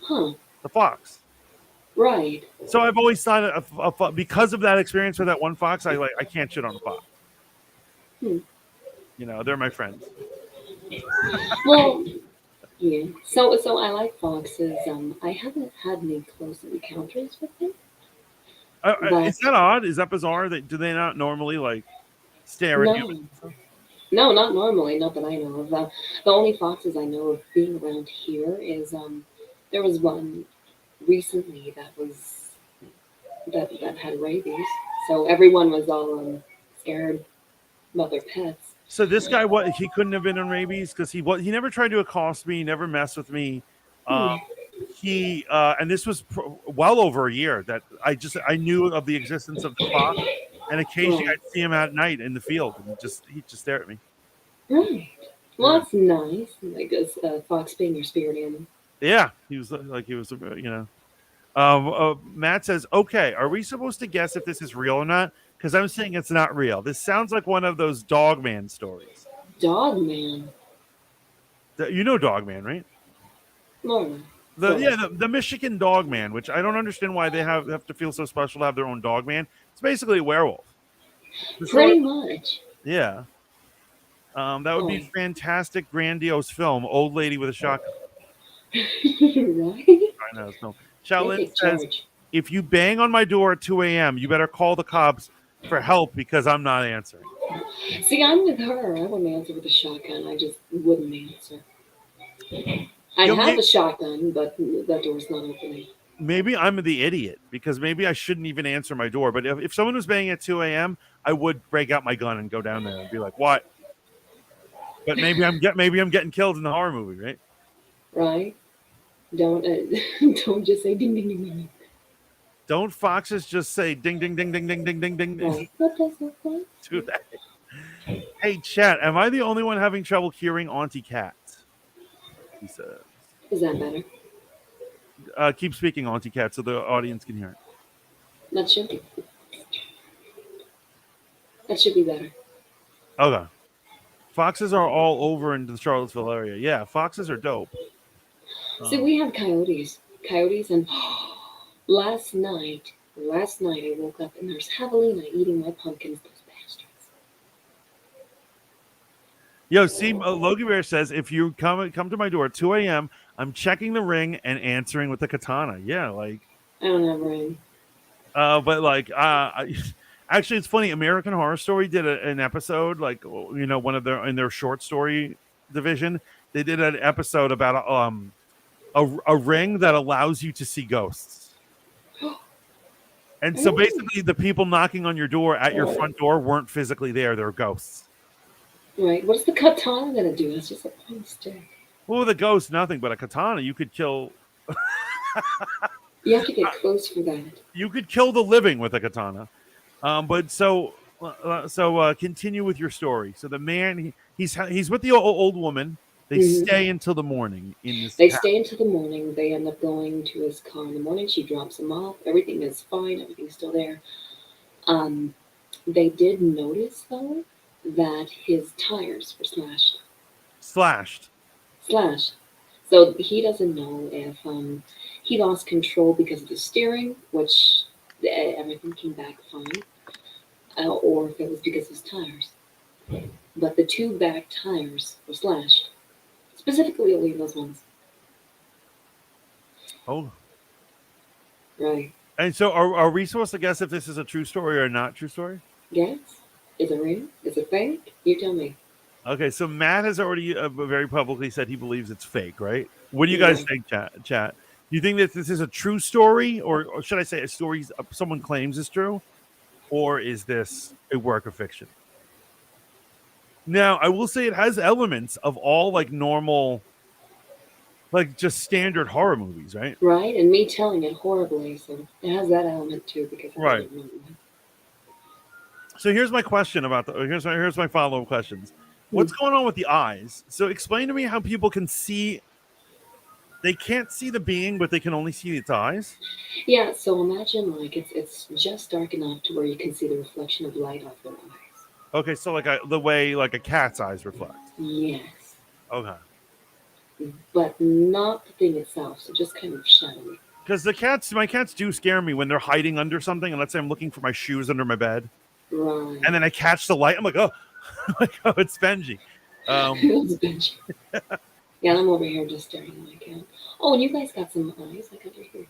Huh. The fox. Right. So I've always thought because of that experience with that one fox, I can't shit on a fox. Hmm. They're my friends. Well, yeah. So I like foxes. I haven't had any close encounters with them, but Is that odd? Is that bizarre? Do they not normally like stare at no, humans? no, not normally. Not that I know of. The only foxes I know of being around here is there was one recently that had rabies, so everyone was all scared about their pets. So this guy, what he couldn't have been on rabies because he never tried to accost me, never messed with me. Hmm. He and this was well over a year that I knew of the existence of the fox, and occasionally Right. I'd see him at night in the field, and he'd just stare at me. Right. Well, Yeah, that's nice. Like a fox being your spirit animal. yeah, he was like he was Matt says, "Okay, are we supposed to guess if this is real or not? Because I'm saying it's not real. This sounds like one of those Dogman stories. Dog man. You know Dogman, right? No, The sort of. yeah, the Michigan Dogman, which I don't understand why they have to feel so special to have their own Dogman. It's basically a werewolf. So Pretty much. yeah, that would be a Oh. fantastic, grandiose film. Old lady with a shotgun. Right? I know. So They Shaolin take says, charge. if you bang on my door at 2 a.m., you better call the cops for help because I'm not answering. See, I'm with her. I wouldn't answer with a shotgun. I just wouldn't answer. I'd Yo, have a shotgun, but that door's not opening. maybe I'm the idiot because maybe I shouldn't even answer my door. But if someone was banging at 2 a.m., I would break out my gun and go down there and be like, "What?" But maybe I'm getting killed in the horror movie, right? Right? Don't don't just say ding ding ding ding. Don't foxes just say ding ding ding ding ding ding ding ding ding? Right. What does that say? Do that. Hey, chat. Am I the only one having trouble hearing Auntie Kat? He says. Is that better? Keep speaking, Auntie Kat, so the audience can hear it. That should be. That should be better. Okay. Foxes are all over in the Charlottesville area. Yeah, foxes are dope. See, we have coyotes. Coyotes, and last night I woke up and there's javelina eating my pumpkins. Those bastards. Yo, see, Logie Bear says if you come to my door at 2 a.m., I'm checking the ring and answering with a katana. Yeah, like, I don't have rain. but like, actually, it's funny. American Horror Story did an episode, like, one of their in their short story division. They did an episode about a ring that allows you to see ghosts. And so Ooh. basically, the people knocking on your door at your front door weren't physically there; they're ghosts. Right. What's the katana gonna do? It's just a plain stick. Well, with a ghost, nothing but a katana. You could kill. You have to get close for that. You could kill the living with a katana. But continue with your story. So the man, he's with the old woman. They Hmm. stay until the morning in this They house. stay until the morning. They end up going to his car in the morning. She drops him off. Everything is fine. Everything's still there. Um, they did notice though that his tires were Slashed. slashed. So he doesn't know if he lost control because of the steering, which everything came back fine. or if it was because of his tires. But the two back tires were slashed, specifically only those ones. Oh, Right. and so are we supposed to guess if this is a true story or not true story? Yes? Is it real? Is it fake? You tell me. Okay, so Matt has already very publicly said he believes it's fake, right? What do you guys Right. think, chat? Do you think that this is a true story, or should I say a story someone claims is true, or is this a work of fiction? Now, I will say it has elements of all like normal, like just standard horror movies, right? Right? And me telling it horribly, so it has that element too because I Right. didn't know. So here's my question about here's my follow up questions. What's going on with the eyes? So explain to me how people can see. They can't see the being, but they can only see its eyes. Yeah, so imagine like it's just dark enough to where you can see the reflection of light off their eyes. Okay, so like the way like a cat's eyes reflect. Yes. Okay. But not the thing itself, so just kind of shadowy. Because my cats do scare me when they're hiding under something, and let's say I'm looking for my shoes under my bed, Right. and then I catch the light. I'm like, oh, like, oh, it's Benji. It's Benji. Yeah, I'm over here just staring at my cat. Oh, and you guys got some eyes like under here.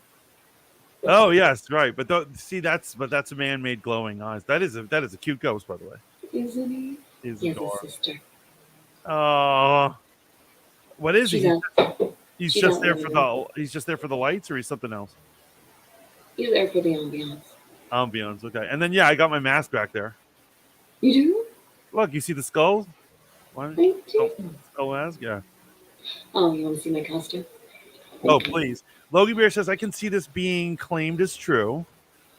Oh yes, right. But that's a man-made glowing eyes. That is a cute ghost, by the way. Isn't he? He's He has adorable. a sister. Oh, what is She's he? out. He's she's just out there right for now. he's just there for the lights, or he's something else. He's there for the ambiance. Ambiance, okay. And then yeah, I got my mask back there. You do? Look, you see the skull? What? I do. Skull mask? Yeah. Oh, you want to see my costume? Oh, please. Logie Bear says, I can see this being claimed as true.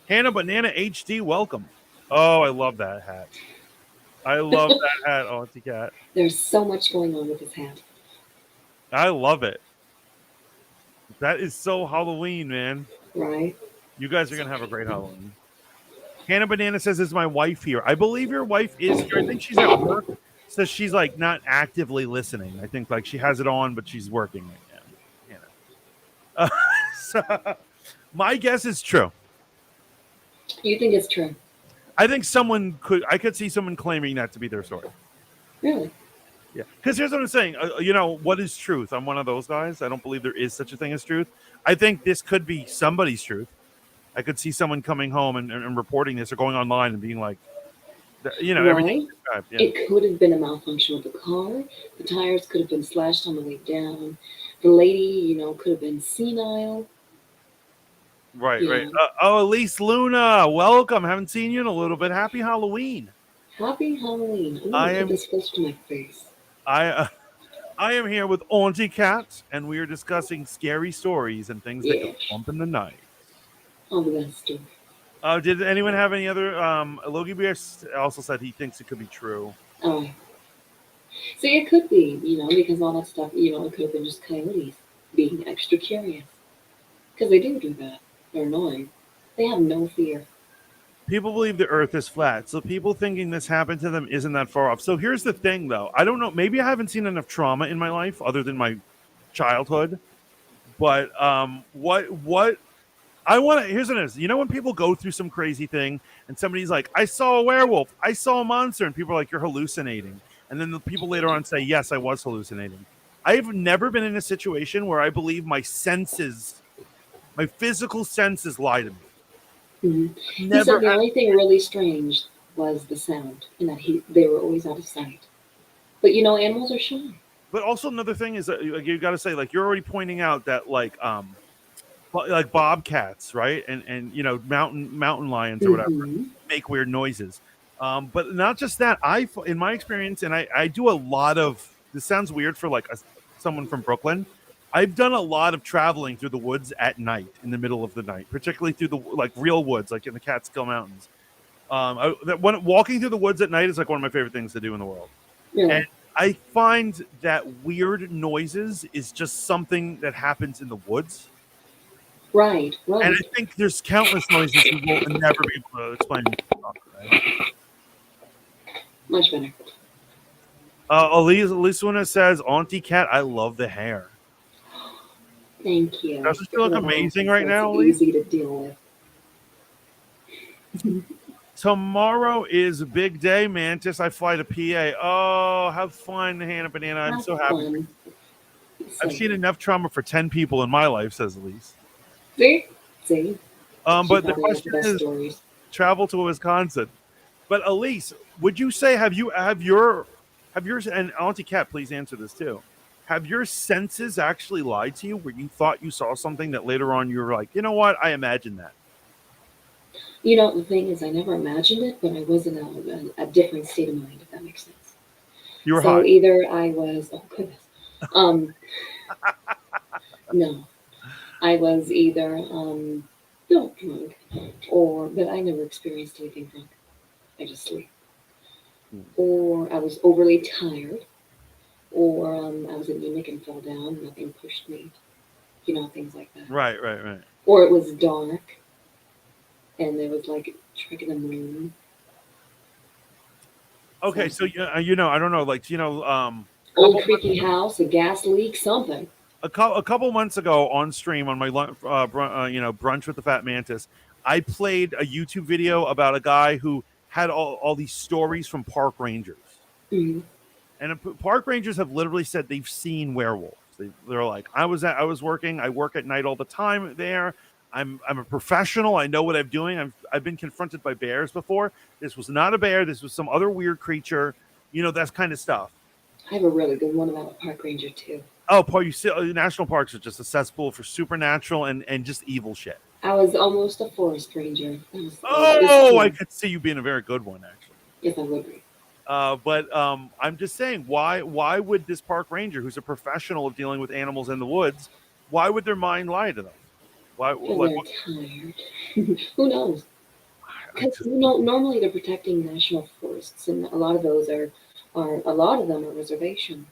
Hannah Banana HD, welcome. Oh, I love that hat. I love that hat, Auntie Kat. There's so much going on with this hat. I love it. That is so Halloween, man. Right? You guys are going to have a great Halloween. Hannah Banana says, is my wife here? I believe your wife is here. I think she's at work. So she's like not actively listening. I think like she has it on, but she's working right now. So, my guess is true. You think it's true? I think I could see someone claiming that to be their story. Really? Yeah. Because here's what I'm saying. What is truth? I'm one of those guys. I don't believe there is such a thing as truth. I think this could be somebody's truth. I could see someone coming home and reporting this or going online and being like, everything. Right? Yeah. It could have been a malfunction with the car. The tires could have been slashed on the way down. The lady, could have been senile. Right, right. Elise Luna, welcome. Haven't seen you in a little bit. Happy Halloween. Happy Halloween. I'm going to put this close to my face. I am here with Auntie Kat, and we are discussing scary stories and things that go bump in the night. Oh, the best story. Did anyone have any other? Logie Bear also said he thinks it could be true. Oh. See, it could be, because all that stuff, it could have been just coyotes being extra curious. Because they do that. They're annoying. They have no fear. People believe the earth is flat, so people thinking this happened to them isn't that far off. So here's the thing, though. I don't know. Maybe I haven't seen enough trauma in my life other than my childhood. But what I want to, here's what it is. When people go through some crazy thing and somebody's like, I saw a werewolf, I saw a monster, and people are like, you're hallucinating. And then the people later on say, yes, I was hallucinating. I've never been in a situation where I believe my physical senses lie to me. Mm-hmm. He said the only thing really strange was the sound, and that they were always out of sight. But animals are shy. But also another thing is that you got to say, like, you're already pointing out that like bobcats, right, and mountain lions or whatever make weird noises. But not just that. In my experience, and I do a lot of. This sounds weird for like someone from Brooklyn. I've done a lot of traveling through the woods at night, in the middle of the night, particularly through the real woods, like in the Catskill Mountains. Walking through the woods at night is like one of my favorite things to do in the world. Yeah. And I find that weird noises is just something that happens in the woods. Right. And I think there's countless noises we will never be able to explain. Right? Much better. Elise says, Auntie Kat, I love the hair. Thank you. Doesn't she look amazing right now, Elise? Easy to deal with. Tomorrow is a big day, Mantis. I fly to PA. Oh, have fun, Hannah Banana. I'm Have so happy for you. fun. I've Same. seen enough trauma for 10 people in my life, says Elise. See? See? She But the probably has the question best is stories. travel to Wisconsin. But Elise, would you say have your and Auntie Cat, please answer this too. Have your senses actually lied to you where you thought you saw something that later on you were like, you know what? I imagined that. You know, the thing is, I never imagined it, but I was in a different state of mind, if that makes sense. You were So high. either I was, oh goodness, um, no, I was either not drunk, or, but I never experienced anything drunk. I just sleep. Or I was overly tired, or I was anemic and fell down, nothing pushed me, things like that. Right, right, right. Or it was dark, and there was like a trick in the moon. Okay, So so I don't know, like old couple creaky house, a gas leak, something. a couple months ago on stream on my brunch with the Fat Mantis, I played a YouTube video about a guy who had all these stories from park rangers. Mm-hmm. And park rangers have literally said they've seen werewolves. They're like, I was working. I work at night all the time there. I'm a professional. I know what I'm doing. I've been confronted by bears before. This was not a bear. This was some other weird creature. That kind of stuff. I have a really good one about a park ranger too. Oh, Paul, you see, national parks are just a cesspool for supernatural and just evil shit. I was almost a forest ranger. It was this Oh, I kid. could see you being a very good one, actually. Yes, I would be. But I'm just saying, why would this park ranger, who's a professional of dealing with animals in the woods, why would their mind lie to them? Why, Because like, they're tired. Who knows? I Because just normally they're protecting national forests, and a lot of those are a lot of them are reservations.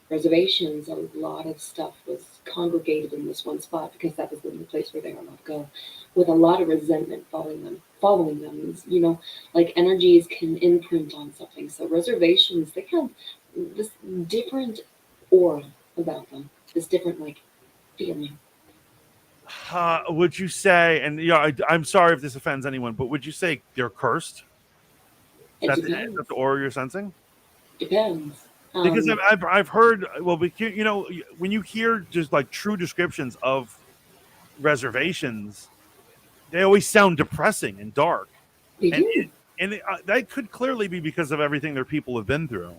Reservations, a lot of stuff was congregated in this one spot because that was the only place where they were allowed to go, with a lot of resentment following them. Like energies can imprint on something. So reservations, they have this different aura about them, this different like feeling. would you say? And I'm sorry if this offends anyone, but would you say they're cursed? It Is that depends. the aura you're sensing? Depends. Because I've heard, well, when you hear just like true descriptions of reservations, they always sound depressing and dark, They and do. that could clearly be because of everything their people have been through.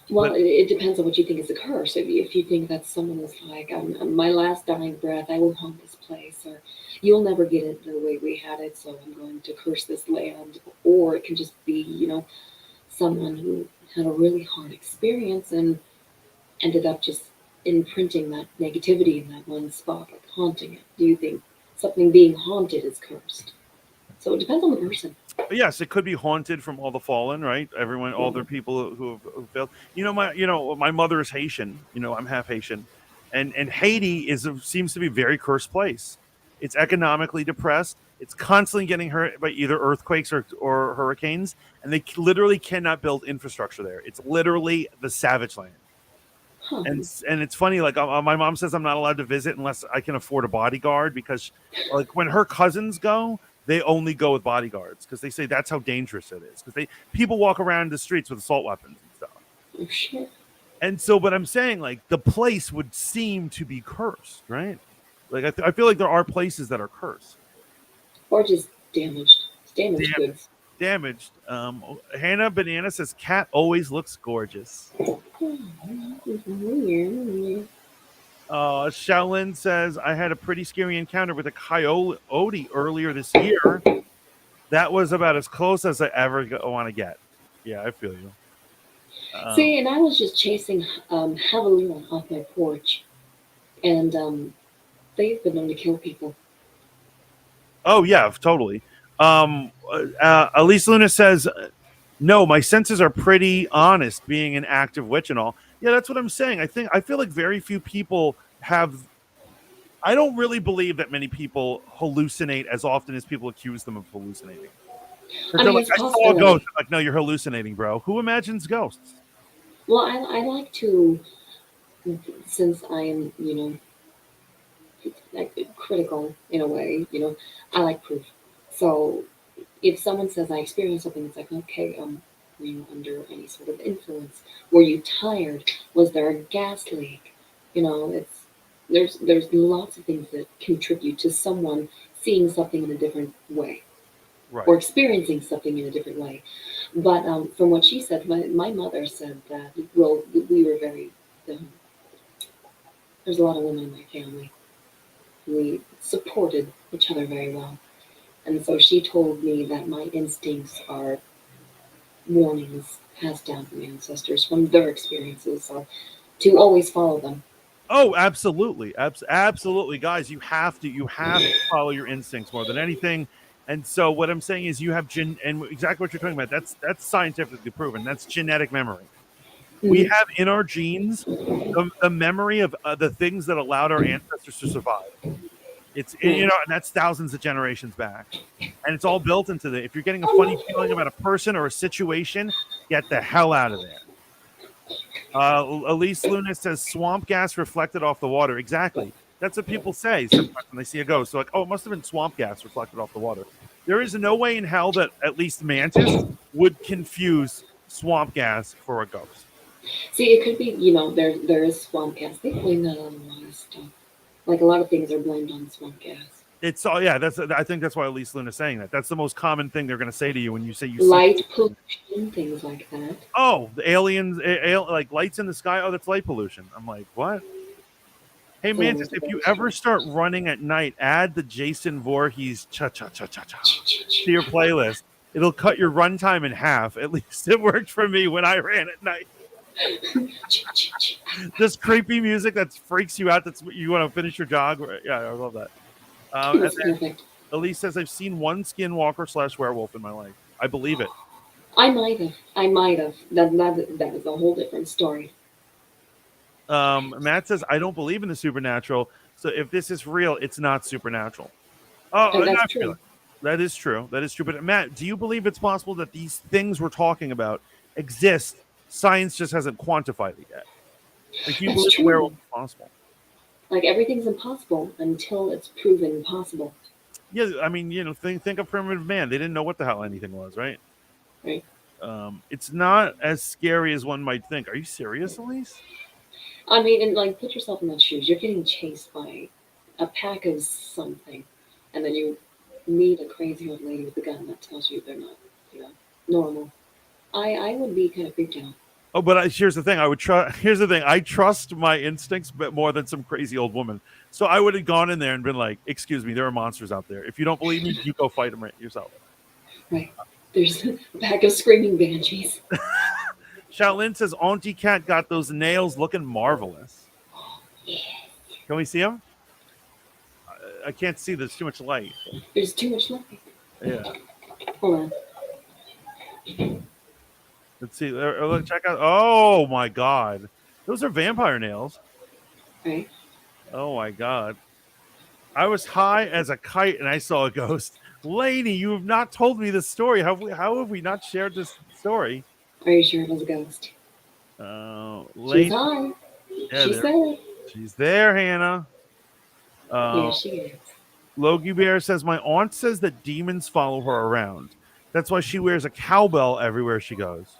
Well, But it depends on what you think is a curse. If you think that someone is like, on my last dying breath, I will haunt this place, or you'll never get it the way we had it, so I'm going to curse this land. Or it can just be, someone who had a really hard experience and ended up just imprinting that negativity in that one spot, like haunting it. Do you think something being haunted is cursed? So it depends on the person. yes, it could be haunted from all the fallen, right? Everyone, all Yeah. their people who failed. My mother is Haitian. I'm half Haitian, and Haiti seems to be a very cursed place. It's economically depressed. It's constantly getting hurt by either earthquakes or hurricanes, and they literally cannot build infrastructure there. It's literally the savage land. Huh. And it's funny, like my mom says I'm not allowed to visit unless I can afford a bodyguard, because like when her cousins go, they only go with bodyguards because they say that's how dangerous it is, because they people walk around the streets with assault weapons and stuff. Oh, shit. And so, but I'm saying, like, the place would seem to be cursed, right? Like I feel like there are places that are cursed. Or just damaged. It's damaged Damn, goods. damaged. Hannah Banana says cat always looks gorgeous. Shaolin says, I had a pretty scary encounter with a coyote earlier this year. That was about as close as I ever want to get. Yeah, I feel you. Um, See, and I was just chasing javelina off my porch, and they've been known to kill people. oh, yeah, totally. Elise Luna says, no, my senses are pretty honest, being an active witch and all. Yeah, that's what I'm saying. I feel like very few people have. I don't really believe that many people hallucinate as often as people accuse them of hallucinating. Because I they're mean, like, it's a I saw a ghost. possibility. I'm like, no, you're hallucinating, bro. Who imagines ghosts? Well, I like to, since I am, like critical in a way, I like proof. So if someone says I experienced something, it's like, okay, were you under any sort of influence? Were you tired? Was there a gas leak? It's there's lots of things that contribute to someone seeing something in a different way Right. or experiencing something in a different way. But from what she said, my mother said that, well, we were very, um, there's a lot of women in my family. We supported each other very well. And so she told me that my instincts are warnings passed down from ancestors from their experiences, so to always follow them. Oh, absolutely. Absolutely, guys. You have to follow your instincts more than anything. And so what I'm saying is you have and exactly what you're talking about. That's scientifically proven. That's genetic memory. We Hmm. have in our genes the memory of the things that allowed our ancestors to survive. Right. And that's thousands of generations back. And it's all built into the if you're getting a funny feeling about a person or a situation, get the hell out of there. Elise Luna says swamp gas reflected off the water. Exactly. That's what people say sometimes when they see a ghost. They're like, oh, it must have been swamp gas reflected off the water. There is no way in hell that at least Mantis would confuse swamp gas for a ghost. See, it could be, there is swamp gas. They blame that on a lot of stuff. Like a lot of things are blamed on swamp gas. It's all yeah. I think that's why Elise Luna is saying that. That's the most common thing they're going to say to you when you say you see. Light pollution, things like that. Oh, the aliens, like lights in the sky. Oh, that's light pollution. I'm like, what? Hey So Mantis, if you ever start running at night, add the Jason Voorhees cha cha cha cha cha to your playlist. It'll cut your runtime in half. At least it worked for me when I ran at night. This creepy music that freaks you out. That's what you want to finish your jog. Yeah, I love that. And That's then perfect. Elise says, I've seen one skinwalker / werewolf in my life. I believe it. I might have. I might have. That is a whole different story. Matt says, I don't believe in the supernatural. So if this is real, it's not supernatural. Oh, And that's not really. true. That is true. That is true. But Matt, do you believe it's possible that these things we're talking about exist? Science just hasn't quantified it yet. Like, do you That's believe a werewolf true. is possible? Like everything's impossible until it's proven possible. Yeah, I mean, think of primitive man. They didn't know what the hell anything was, right? Right? It's not as scary as one might think. Are you serious, Elise? I mean, and like put yourself in that shoes. You're getting chased by a pack of something, and then you meet a crazy old lady with a gun that tells you they're not, you know, normal. I would be kind of freaked out. Oh, but here's the thing. I would trust. Here's the thing. I trust my instincts, but more than some crazy old woman. So I would have gone in there and been like, "Excuse me, there are monsters out there. If you don't believe me, you go fight them yourself." Right? There's a pack of screaming banshees. Shaolin says, "Auntie Kat got those nails looking marvelous." Yeah. Can we see them? I can't see. There's too much light. There's too much light. Yeah. Hold on. Let's see. Look, check out. Oh my god, those are vampire nails. Right? Oh my god. I was high as a kite and I saw a ghost. Lainey, you have not told me this story. How have we not shared this story? Are you sure it was a ghost? She's Lainey, high. yeah, She said it. she's there, Hannah. Yeah, Uh, she is. Logie Bear says, my aunt says that demons follow her around. That's why she wears a cowbell everywhere she goes.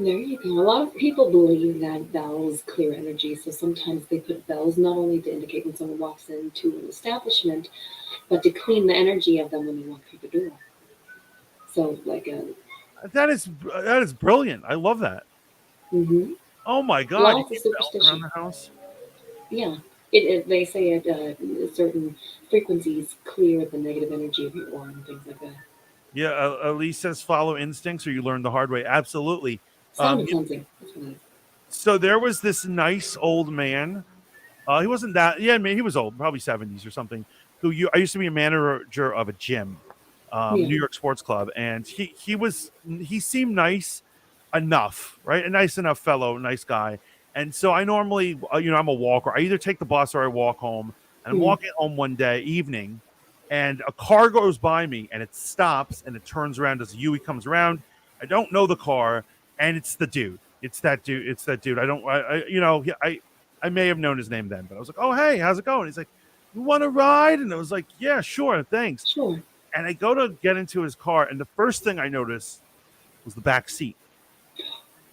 There you go. A lot of people believe that bells clear energy, so sometimes they put bells not only to indicate when someone walks into an establishment, but to clean the energy of them when they walk through the door. So, like a. That is brilliant. I love that. Mm-hmm. Oh my god, you Lots of need bells around superstition. the house. Yeah. They say certain frequencies clear the negative energy of your aura and things like that. Yeah, Elise says follow instincts or you learn the hard way. Absolutely. Sound Um, and cleansing. That's what it is. so there was this nice old man. He wasn't that. Yeah, I mean, he was old, probably 70s or something. I used to be a manager of a gym, Yeah. New York Sports Club, and he seemed nice enough, right? A nice enough fellow, nice guy. And so I normally, I'm a walker. I either take the bus or I walk home. And I'm Hmm. walking home one day evening, and a car goes by me, and it stops, and it turns around as a U. He comes around. I don't know the car, and it's the dude. It's that dude. It's that dude. I may have known his name then, but I was like, "Oh, hey, how's it going?" He's like, "You want to ride?" And I was like, "Yeah, sure, thanks." Sure. And I go to get into his car, and the first thing I noticed was the back seat.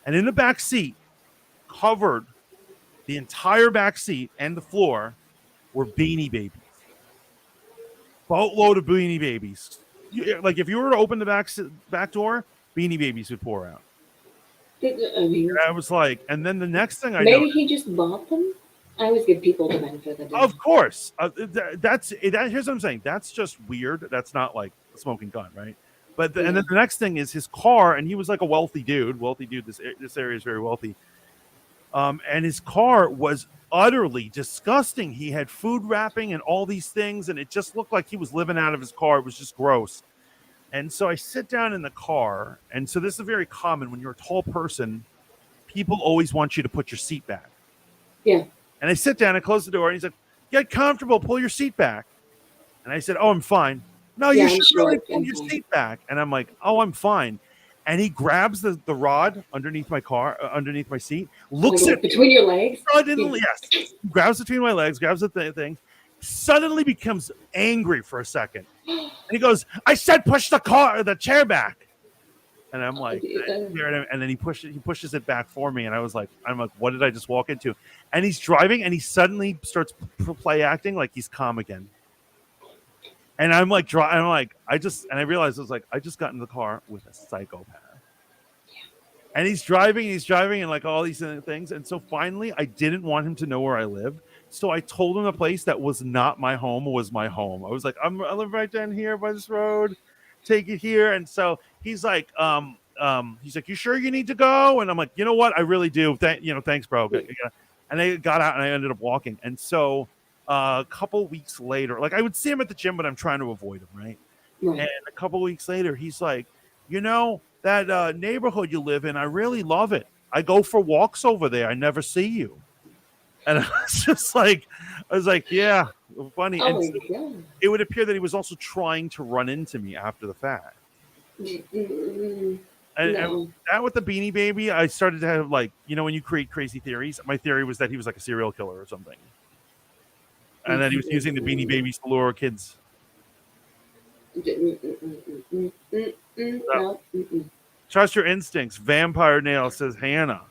And in the back seat, covered the entire back seat and the floor, were Beanie Babies. Boatload of Beanie Babies. Like if you were to open the back door, Beanie Babies would pour out. I mean, And I was like, and then the next thing I maybe noticed, he just bought them. I always give people the benefit of the doubt. of course, that's that. Here's what I'm saying. That's just weird. That's not like a smoking gun, right? But and then the next thing is his car, and he was like a wealthy dude. Wealthy dude. This area is very wealthy. And his car was utterly disgusting. He had food wrapping and all these things, and it just looked like he was living out of his car. It was just gross. And so I sit down in the car, and so this is very common when you're a tall person. People always want you to put your seat back. Yeah. And I sit down and close the door, and he's like, "Get comfortable, pull your seat back." And I said, "Oh, I'm fine." "No, you should really pull your seat back." And I'm like, "Oh, I'm fine." And he grabs the rod underneath my car, underneath my seat, looks at between your legs. Suddenly, yes, grabs between my legs, grabs the thing, suddenly becomes angry for a second. And he goes, "I said push the chair back." And I'm like, and then he pushes it back for me. And I'm like, what did I just walk into? And he's driving, and he suddenly starts play acting like he's calm again. And I'm like, I realized I just got in the car with a psychopath. And he's driving, and like all these things. And so finally, I didn't want him to know where I lived. So I told him the place that was not my home was my home. I was like, I live right down here by this road. Take it here. And so he's like, you sure you need to go? And I'm like, you know what? I really do. Thanks, bro. And I got out, and I ended up walking. And so a couple weeks later, like I would see him at the gym, but I'm trying to avoid him, right? And a couple weeks later, he's like, that neighborhood you live in, I really love it. I go for walks over there. I never see you. And I was like, yeah, funny. Oh, and so it would appear that he was also trying to run into me after the fact. And that with the Beanie Baby, I started to have when you create crazy theories. My theory was that he was like a serial killer or something. And that he was using the Beanie Babies to lure kids. No. Trust your instincts. Vampire Nail says Hannah.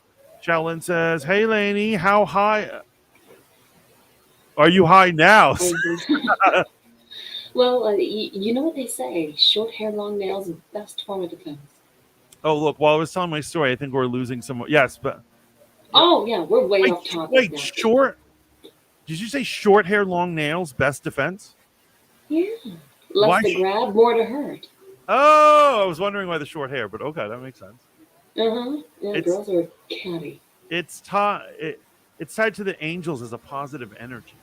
Shellin says, "Hey, Lainey, how high are you high now?" Well, you know what they say: short hair, long nails, best form of defense. Oh, look! While I was telling my story, I think we're losing some. Yes, but oh yeah, we're way off topic. Wait, now. short? Did you say short hair, long nails, best defense? Yeah, less to grab, more to hurt. Oh, I was wondering why the short hair, but okay, that makes sense. Yeah, girls are catty. It's tied to the angels as a positive energy.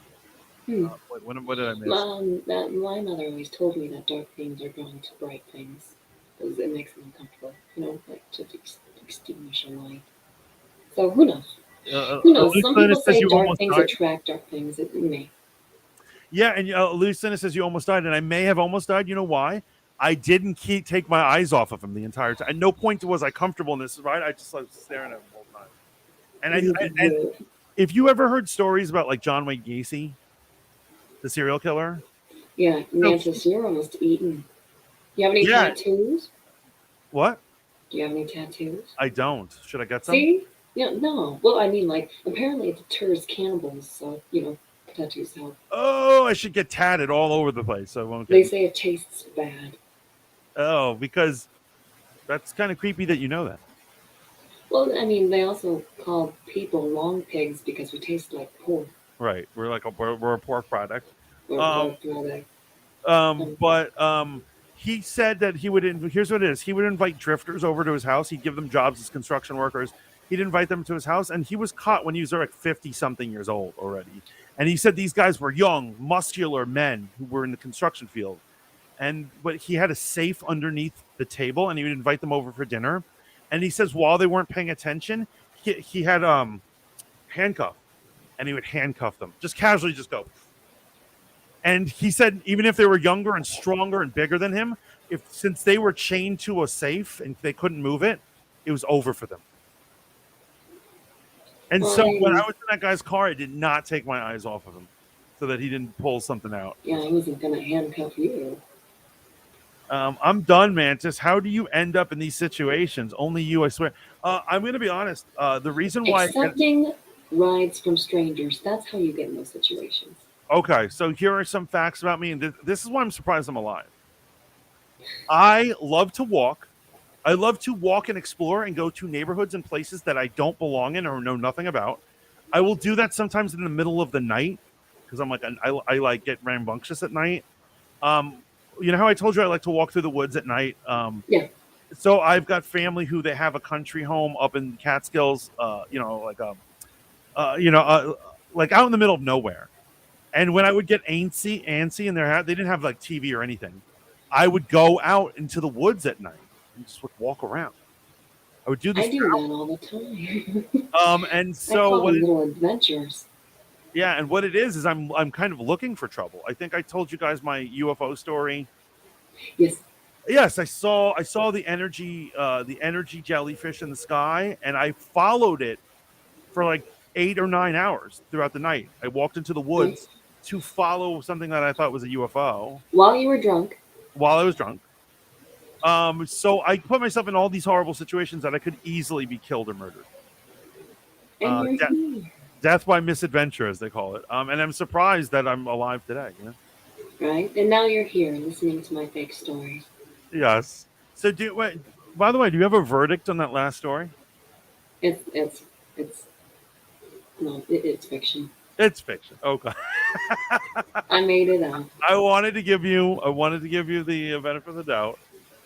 What did I miss? My mother always told me that dark things are drawn to bright things because it makes them uncomfortable. Like to extinguish a light. So who knows? Who knows? Some people say dark things attract dark things. It may. Yeah, and Lucina says you almost died, and I may have almost died. You know why? I didn't take my eyes off of him the entire time. At no point was I comfortable in this, right? I just was staring at him the whole time. And if you ever heard stories about like John Wayne Gacy, the serial killer? Yeah, Mantis, you're almost eaten. You have any tattoos? What? Do you have any tattoos? I don't. Should I get some? See? Yeah, no. Well, I mean, like, apparently it deters cannibals, so, tattoos help. Oh, I should get tatted all over the place. So okay. They say it tastes bad. Oh, because that's kind of creepy that you know that. Well, I mean, they also call people long pigs because we taste like pork. Right. We're a pork product. He said that he would. Here's what it is. He would invite drifters over to his house. He'd give them jobs as construction workers. He'd invite them to his house, and he was caught when he was like 50-something years old already. And he said these guys were young, muscular men who were in the construction field. But he had a safe underneath the table, and he would invite them over for dinner. And he says while they weren't paying attention, he had handcuff, and he would handcuff them, just casually, just go. And he said even if they were younger and stronger and bigger than him, since they were chained to a safe and they couldn't move it, it was over for them. And so when I was in that guy's car, I did not take my eyes off of him so that he didn't pull something out. Yeah, I wasn't going to handcuff you. I'm done, Mantis. How do you end up in these situations? Only you, I swear. I'm going to be honest. The reason why. Accepting rides from strangers. That's how you get in those situations. Okay, so here are some facts about me, and this is why I'm surprised I'm alive. I love to walk. I love to walk and explore and go to neighborhoods and places that I don't belong in or know nothing about. I will do that sometimes in the middle of the night because I'm like I like get rambunctious at night. Um, you know how I told you I like to walk through the woods at night. Yeah. So I've got family who they have a country home up in Catskills. You know, like out in the middle of nowhere. And when I would get antsy in their house, they didn't have like TV or anything. I would go out into the woods at night and just would walk around. I would do this I for do that all the time. and I so call them little adventures. yeah, and what it is I'm kind of looking for trouble. I think I told you guys my UFO story. Yes. Yes, I saw the energy jellyfish in the sky, and I followed it for like 8 or 9 hours throughout the night. I walked into the Right. woods to follow something that I thought was a UFO While you were drunk. while I was drunk. So I put myself in all these horrible situations that I could easily be killed or murdered. And you're De- here. death by misadventure, as they call it. And I'm surprised that I'm alive today. You know? Right? And now you're here listening to my fake stories. Yes. So do wait. By the way, do you have a verdict on that last story? It's no, it's fiction. It's fiction. Okay. I made it up. I wanted to give you the benefit of the doubt.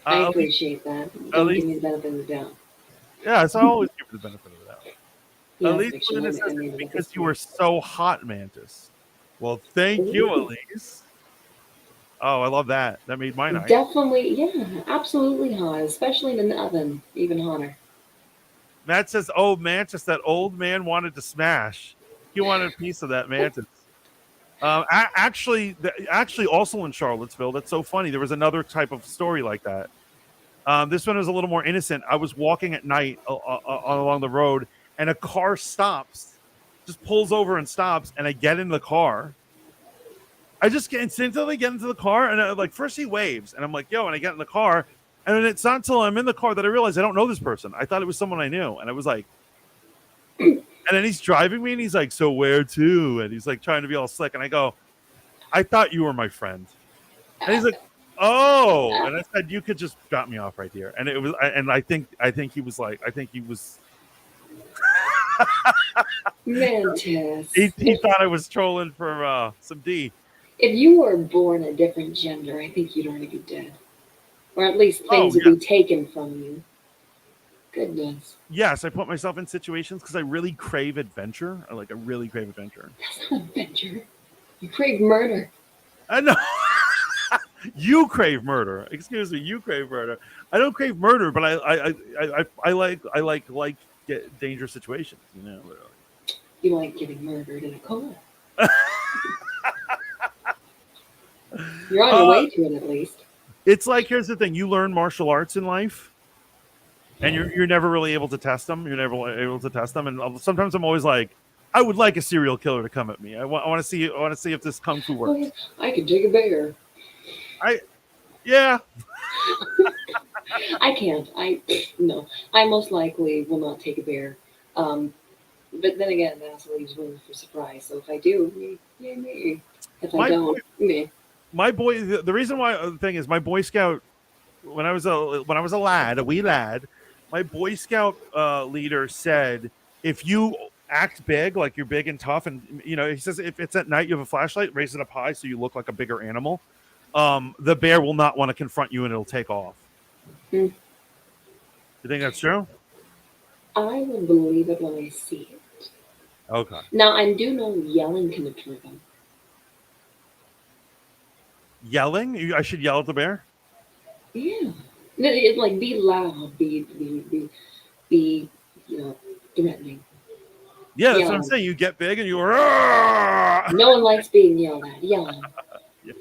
I At least, appreciate that. at Don't give least, me the benefit of the doubt. yes, I always give you the benefit of the doubt. Yeah, Elise fiction. Luna I says made it's it up because this you were morning. so hot, Mantis. Well, thank you, Ooh. Elise. Oh, I love that. That made my night. Definitely, yeah, absolutely hot, especially in the oven, even hotter. Matt says, "Oh, Mantis, that old man wanted to smash. He wanted a piece of that Mantis." Actually, also in Charlottesville. That's so funny. There was another type of story like that. This one was a little more innocent. I was walking at night along the road, and a car stops, just pulls over and stops, and I get in the car. I just instinctively get into the car, and like first he waves, and I'm like, "Yo!" And I get in the car, and then it's not until I'm in the car that I realize I don't know this person. I thought it was someone I knew, and I was like, and then he's driving me, and he's like, "So where to?" And he's like trying to be all slick, and I go, "I thought you were my friend." And he's like, "Oh," and I said, "You could just drop me off right here." And it was, and I think he was like, I think he was, Mantis. he thought I was trolling for some D. If you were born a different gender, I think you'd already be dead. Or at least Oh things would yeah, be taken from you. Goodness. yes, I put myself in situations because I really crave adventure. I really crave adventure. That's not adventure. You crave murder. I know. You crave murder. Excuse me, you crave murder. I don't crave murder, but I like get dangerous situations. You know, literally. You like getting murdered in a car. You're on your Uh, way to it at least. it's like here's the thing: you learn martial arts in life, and you're never really able to test them. You're never able to test them, and sometimes I'm always like, I would like a serial killer to come at me. I want to see. I want to see if this kung fu Oh, yeah. works. I could take a bear. I yeah. I can't. I no. I most likely will not take a bear. Um, but then again, that also leaves room for surprise. So if I do, yay me. If I My boy, don't, meh. my boy. The reason why the thing is, my Boy Scout when I was a lad, a wee lad, my Boy Scout leader said, if you act big, like you're big and tough, and he says if it's at night, you have a flashlight, raise it up high so you look like a bigger animal. The bear will not want to confront you and it'll take off. Hmm. You think that's true? I will believe it when I see it. Okay. Now I do know yelling can deter them. Yelling? I should yell at the bear? Yeah. No, like be loud, be threatening. Yeah, that's what I'm Yell. saying. You get big and you "Roar!" No one likes being yelled at. Yell. Yeah.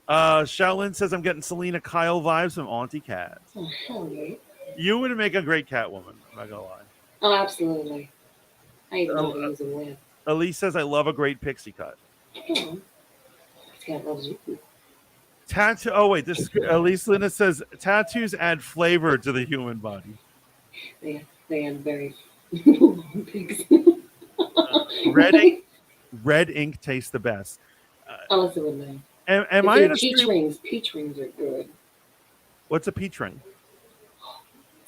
Shaolin says I'm getting Selena Kyle vibes from Auntie Kat. Oh hell yeah. You would make a great Catwoman. I'm not gonna lie. Oh absolutely. I even know how to Uh, use a win. Elise says I love a great pixie cut. Oh, this cat loves you. Tattoo. Oh wait, this Elise Lina says tattoos add flavor to the human body. They have very long pigs. Red ink, red ink tastes the best. Unless it would know. Am If I they're in a stream? peach rings are good. What's a peach ring?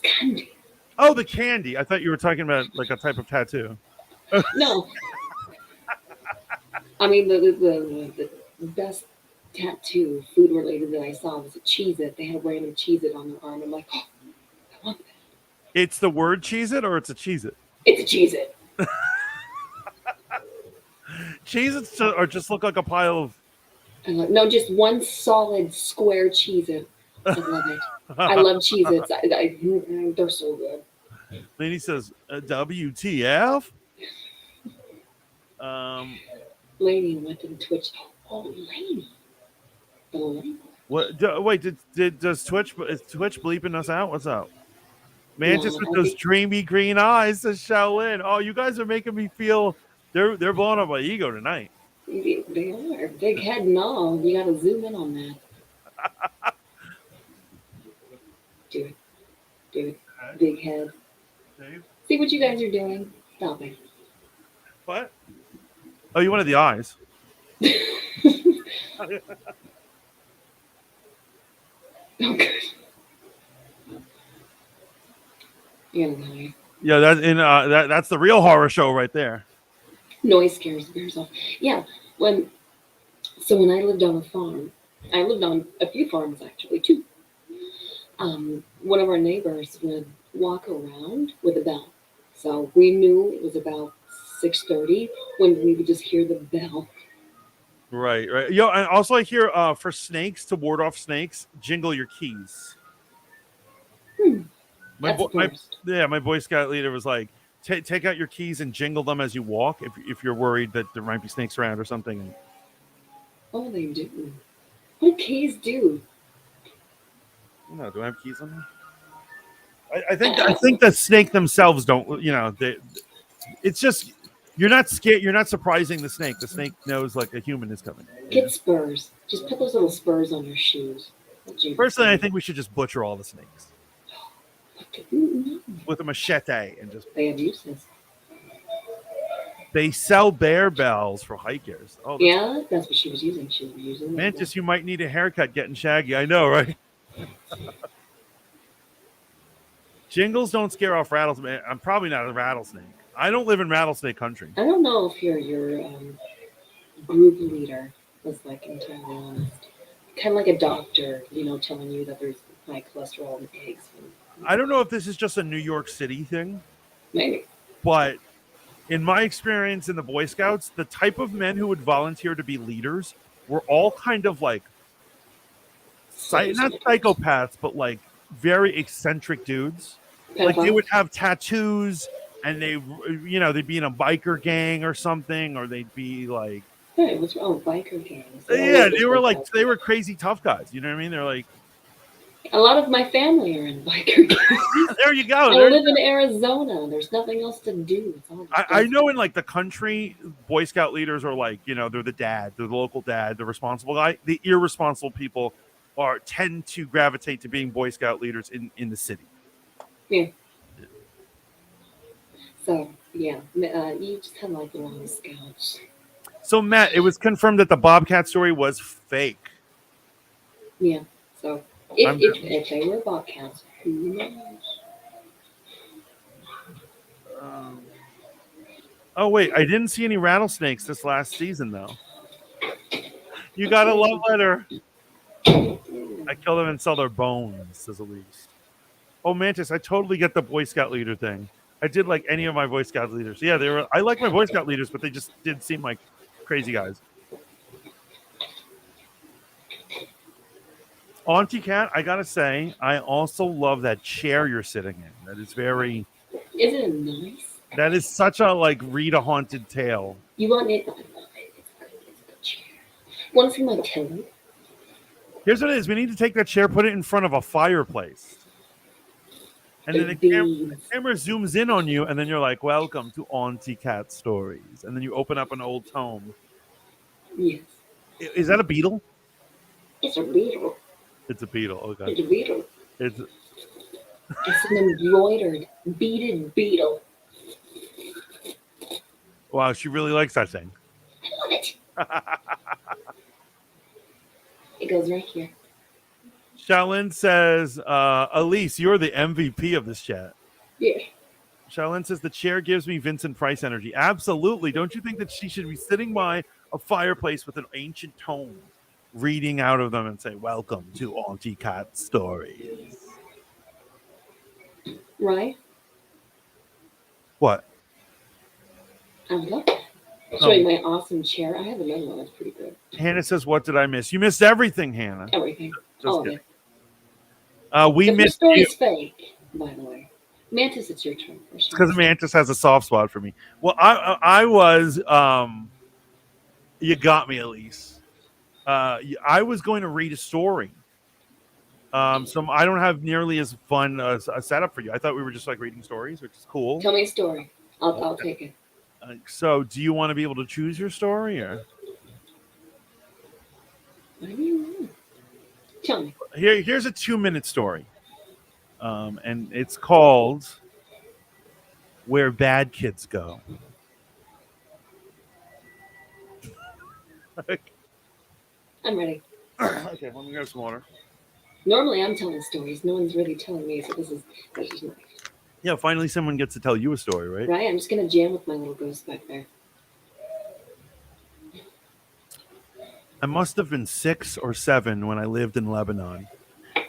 Candy. Oh, the candy. I thought you were talking about like a type of tattoo. No, I mean the best tattoo food related that I saw was a Cheez It. They had a random Cheez It on their arm. I'm like, oh, I want that. It's the word cheese it or it's a cheese it? It's a Cheez It. Cheese its or just look like a pile of. I'm like, no, just one solid square Cheez It. I love it. I love Cheez Its. They're so good. Laney says WTF. Lady went to the Twitch. Oh, Lady. The lady. What? Wait, does Twitch is Twitch bleeping us out? What's up? Mantis No, with I those think dreamy green eyes, says Shaolin. Oh, you guys are making me feel they're blowing up my ego tonight. they are. Big head and all. You gotta zoom in on that. Dude. Big head. Dave? See what you guys are doing? Stop it. What? Oh, you wanted the eyes. Okay. Yeah, no. Yeah, that's the real horror show right there. Noise scares bears off. Yeah, when I lived on a farm, I lived on a few farms actually too. One of our neighbors would walk around with a bell, so we knew it was about 6:30 when we would just hear the bell. Right. Yo, and also I hear for snakes to ward off snakes, jingle your keys. That's a first. My Boy Scout leader was like, take out your keys and jingle them as you walk if you're worried that there might be snakes around or something. Oh, they do. What do keys do? No, do I have keys on me? I think the snake themselves don't. It's just you're not scared. You're not surprising the snake. The snake knows like a human is coming. Get spurs. Just put those little spurs on your shoes. Personally, I think we should just butcher all the snakes No. with a machete and just. They have uses. They sell bear bells for hikers. Oh, Yeah, that's what she was using. She was using that. Mantis, you might need a haircut getting shaggy. I know, right? Jingles don't scare off rattlesnake. I'm probably not a rattlesnake. I don't live in rattlesnake country. I don't know if your group leader was like entirely honest. Kind of like a doctor, telling you that there's high cholesterol in eggs. I don't know if this is just a New York City thing. Maybe. But in my experience in the Boy Scouts, the type of men who would volunteer to be leaders were all kind of like, not psychopaths, but like very eccentric dudes. Like they would have tattoos and they'd be in a biker gang or something, or they'd be like, hey, what's wrong with biker gangs? Yeah, they were crazy tough guys. You know what I mean? They're like, a lot of my family are in biker gangs. There you go. I live in Arizona. There's nothing else to do. I know in like the country, Boy Scout leaders are like, they're the dad, they're the local dad, the responsible guy. The irresponsible people tend to gravitate to being Boy Scout leaders in the city. Yeah. So, yeah, you just have like the wrong scouts. So, Matt, it was confirmed that the Bobcat story was fake. Yeah, so if they were Bobcats, who knows? Oh, wait, I didn't see any rattlesnakes this last season, though. You got a love letter. I kill them and sell their bones, says Elise. Oh, Mantis, I totally get the Boy Scout leader thing. I did like any of my Boy Scout leaders. Yeah, I like my Boy Scout leaders, but they just did seem like crazy guys. Auntie Kat, I gotta say, I also love that chair you're sitting in. That is very. Isn't it nice? That is such a like read a haunted tale. You want it? I love it. It's a good chair. Want to see my pillow? Here's what it is. We need to take that chair, put it in front of a fireplace. And then the camera zooms in on you, and then you're like, welcome to Auntie Kat Stories. And then you open up an old tome. Yes. Is that a beetle? It's a beetle. It's a beetle. Okay. It's a beetle. It's It's an embroidered, beaded beetle. wow. She really likes that thing. I love it. It goes right here. Shaolin says, Elise, you're the MVP of this chat. Yeah. Shaolin says the chair gives me Vincent Price energy. Absolutely. Don't you think that she should be sitting by a fireplace with an ancient tome, reading out of them and say, "Welcome to Auntie Kat Stories." Right? What? I would love that. Oh, Showing my awesome chair. I have another one that's pretty good. Hannah says, "What did I miss?" You missed everything, Hannah. Everything. Just All of kidding. it. We If your missed story you is fake, by the way. Mantis, it's your turn first. because Mantis has a soft spot for me. Well, I was you got me, Elise. I was going to read a story. So I don't have nearly as fun a setup for you. I thought we were just like reading stories, which is cool. Tell me a story. I'll Okay. take it. So, do you want to be able to choose your story, or Whatever you want. Tell me. here's a 2-minute story, and it's called "Where Bad Kids Go." I'm ready. Okay, let me grab some water. Normally I'm telling stories. No one's really telling me, so this is nice. Yeah, finally someone gets to tell you a story, right? Right? I'm just gonna jam with my little ghost back there. I must have been 6 or 7 when I lived in Lebanon.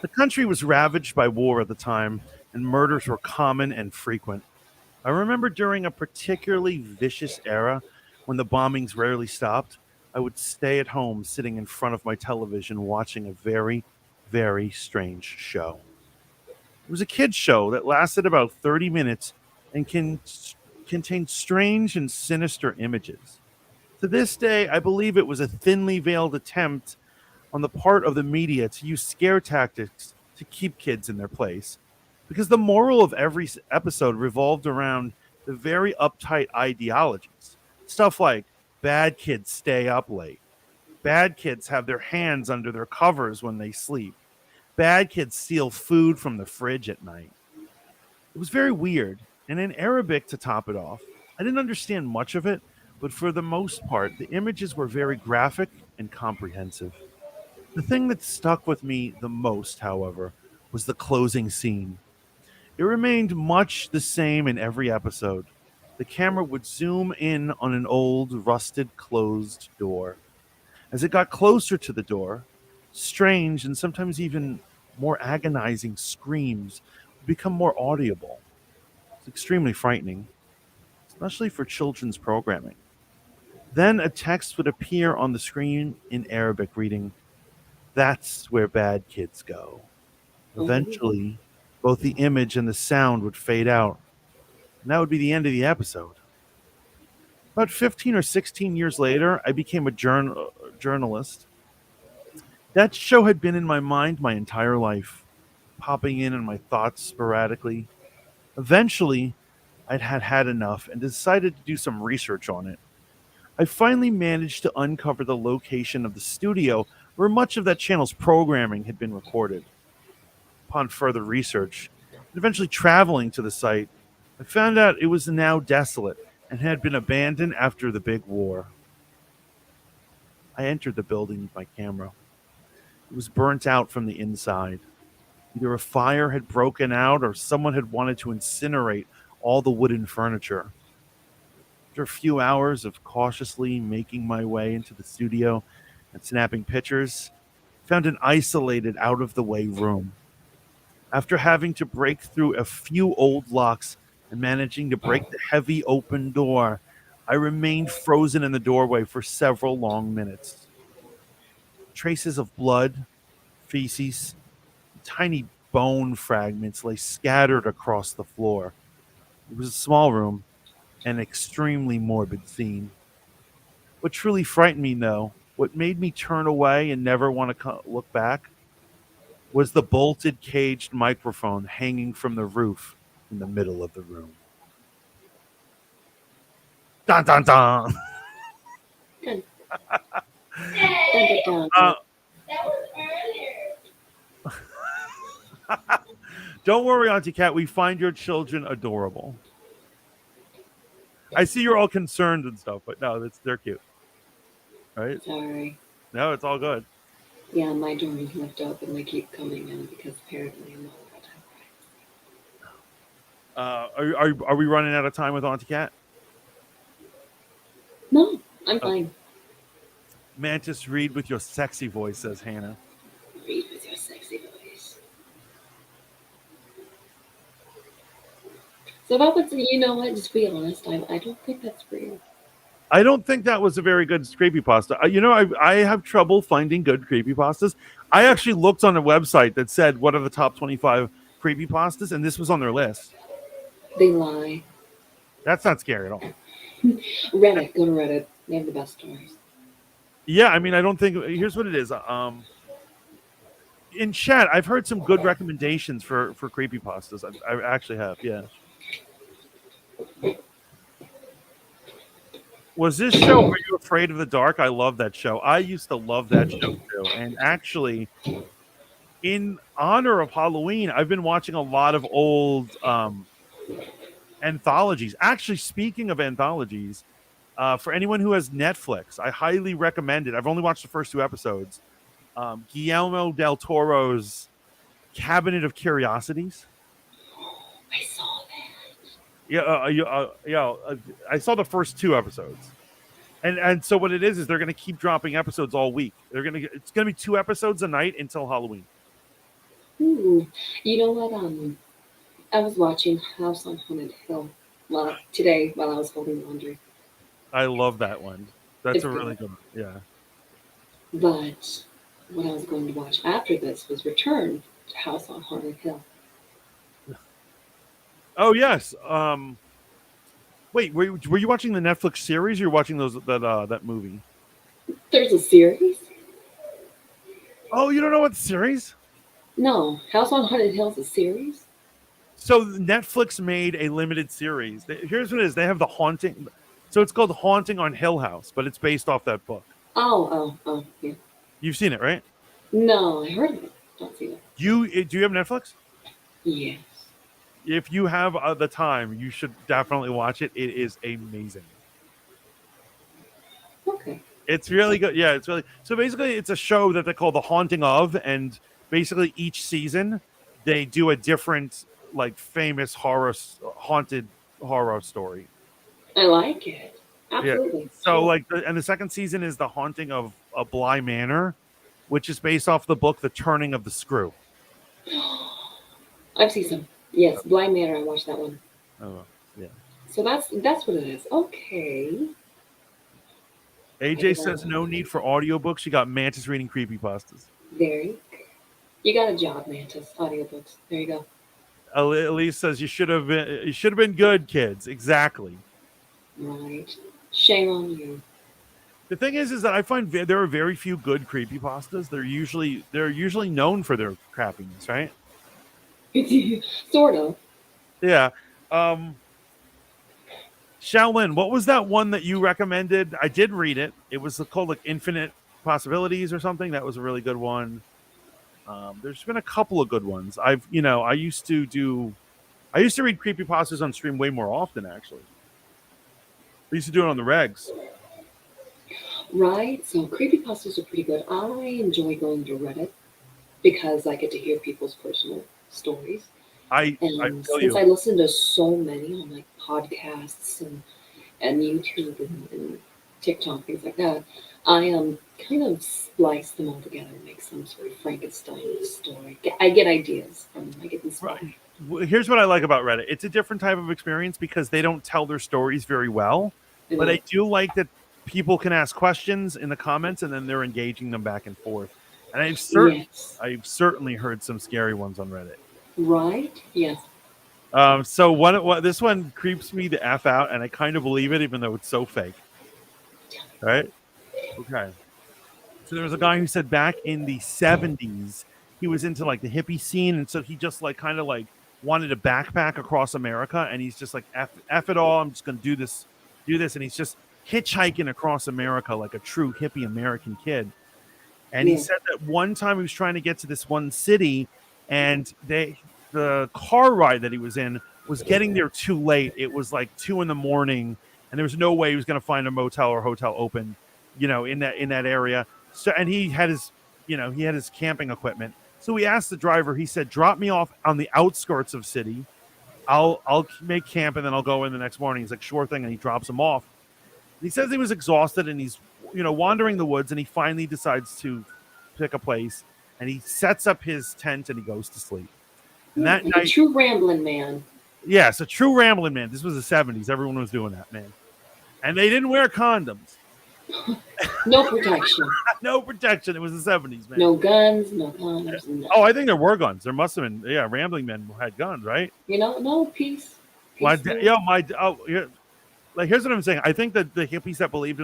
The country was ravaged by war at the time, and murders were common and frequent. I remember during a particularly vicious era when the bombings rarely stopped, I would stay at home sitting in front of my television watching a very, very strange show. It was a kids' show that lasted about 30 minutes and contained strange and sinister images. To this day, I believe it was a thinly veiled attempt on the part of the media to use scare tactics to keep kids in their place. Because the moral of every episode revolved around the very uptight ideologies. Stuff like bad kids stay up late, bad kids have their hands under their covers when they sleep, bad kids steal food from the fridge at night. It was very weird, and in Arabic to top it off. I didn't understand much of it, but for the most part, the images were very graphic and comprehensive. The thing that stuck with me the most, however, was the closing scene. It remained much the same in every episode. The camera would zoom in on an old, rusted, closed door. As it got closer to the door, strange and sometimes even more agonizing screams would become more audible. It's extremely frightening, especially for children's programming. Then a text would appear on the screen in Arabic reading, "That's where bad kids go." Oh, Eventually, both the image and the sound would fade out, and that would be the end of the episode. About 15 or 16 years later, I became a journalist. That show had been in my mind my entire life, popping in my thoughts sporadically. Eventually, I'd had enough and decided to do some research on it. I finally managed to uncover the location of the studio where much of that channel's programming had been recorded. Upon further research, and eventually traveling to the site, I found out it was now desolate and had been abandoned after the big war. I entered the building with my camera. It was burnt out from the inside. Either a fire had broken out or someone had wanted to incinerate all the wooden furniture. After a few hours of cautiously making my way into the studio and snapping pictures, I found an isolated, out of the way room. After having to break through a few old locks and managing to break the heavy open door, I remained frozen in the doorway for several long minutes. Traces of blood, feces, and tiny bone fragments lay scattered across the floor. It was a small room, an extremely morbid scene. What truly frightened me, though, what made me turn away and never want to look back, was the bolted caged microphone hanging from the roof in the middle of the room. Dun dun dun. dun, dun, dun, dun, Uh, dun. Don't worry, Auntie Kat. We find your children adorable. I see you're all concerned and stuff, but no, they're cute, right? Sorry. No, it's all good. Yeah, my door is left open. They keep coming in because apparently I'm not allowed to Are we running out of time with Auntie Kat? No, I'm Oh, fine. Mantis, read with your sexy voice, says Hannah. Read with your sexy voice. So that was, you know what? Just be honest. I don't think that's real. I don't think that was a very good creepypasta. I have trouble finding good creepypastas. I actually looked on a website that said what are the top 25 creepypastas, and this was on their list. They lie. That's not scary at all. Reddit. Go to Reddit. They have the best stories. Yeah, I mean, I don't think. Here's what it is. In chat, I've heard some good recommendations for creepypastas. I actually have. Yeah. Was this show Are You Afraid of the Dark? I love that show. I used to love that show too. And actually, in honor of Halloween, I've been watching a lot of old anthologies. Actually, speaking of anthologies, for anyone who has Netflix, I highly recommend it. I've only watched the first 2 episodes. Guillermo del Toro's Cabinet of Curiosities. I saw that. Yeah, I saw the first 2 episodes, and so what it is they're going to keep dropping episodes all week. It's going to be 2 episodes a night until Halloween. Ooh. You know what? I was watching House on Haunted Hill today while I was folding laundry. I love that one. That's It's a really good. good one. Yeah. But what I was going to watch after this was Return to House on Haunted Hill. Oh yes. Wait, were you watching the Netflix series? Or you're watching that movie? There's a series? Oh, you don't know what the series? No, House on Haunted Hill is a series. So Netflix made a limited series. Here's what it is. They have the haunting. So it's called Haunting on Hill House, but it's based off that book. Oh, yeah. You've seen it, right? No, I heard of it. Don't see it. Do you have Netflix? Yes. If you have the time, you should definitely watch it. It is amazing. Okay. It's really good. Yeah, it's really so. Basically, it's a show that they call The Haunting of, and basically each season they do a different like famous haunted horror story. I like it. Yeah. Absolutely. So Cool. and the second season is The Haunting of a Bly Manor, which is based off the book The Turning of the Screw. I've seen some. Yes, Blind Manor. I watched that one. Oh, yeah. So that's what it is. Okay. AJ says no need for audiobooks. You got Mantis reading creepypastas. There you go. You got a job, Mantis. Audiobooks. There you go. Elise says you should have been good, kids. Exactly. Right. Shame on you. The thing is that I find there are very few good creepypastas. They're usually known for their crappiness, right? Sort of. Yeah. Shaolin, what was that one that you recommended? I did read it. It was called like Infinite Possibilities or something. That was a really good one. There's been a couple of good ones. I used to read creepypastas on stream way more often, actually. I used to do it on the regs. Right. So creepypastas are pretty good. I enjoy going to Reddit because I get to hear people's personal stories. I And feel since I you. listen to so many on like podcasts and YouTube and TikTok, things like that, I kind of splice them all together and make some sort of Frankenstein story. I get ideas from them. I get inspired. Here's what I like about Reddit. It's a different type of experience because they don't tell their stories very well. But I do like that people can ask questions in the comments and then they're engaging them back and forth. And Yes. I've certainly heard some scary ones on Reddit. Right? Yes. So this one creeps me the F out, and I kind of believe it, even though it's so fake. Right? Okay. So there was a guy who said back in the 70s, he was into like the hippie scene, and so he just like kind of like wanted to backpack across America, and he's just like F it all, I'm just gonna do this, and he's just hitchhiking across America like a true hippie American kid. And he Yeah. said that one time he was trying to get to this one city, and the car ride that he was in was getting there too late. It was like 2 in the morning, and there was no way he was going to find a motel or hotel open, in that area. So, and he had his camping equipment. So we asked the driver. He said, "Drop me off on the outskirts of city. I'll make camp, and then I'll go in the next morning." He's like, "Sure thing," and he drops him off. And he says he was exhausted, and he's wandering the woods, and he finally decides to pick a place, and he sets up his tent and he goes to sleep. And Yeah, that like a night, true rambling man. yes, a true rambling man. This was the 70s. Everyone was doing that, man. And they didn't wear condoms. No protection. No protection. It was the 70s, man. No guns, no condoms, no. Oh, I think there were guns. There must have been. Yeah, rambling men had guns, right? No peace. Like here's what I'm saying. I think that the hippies that believed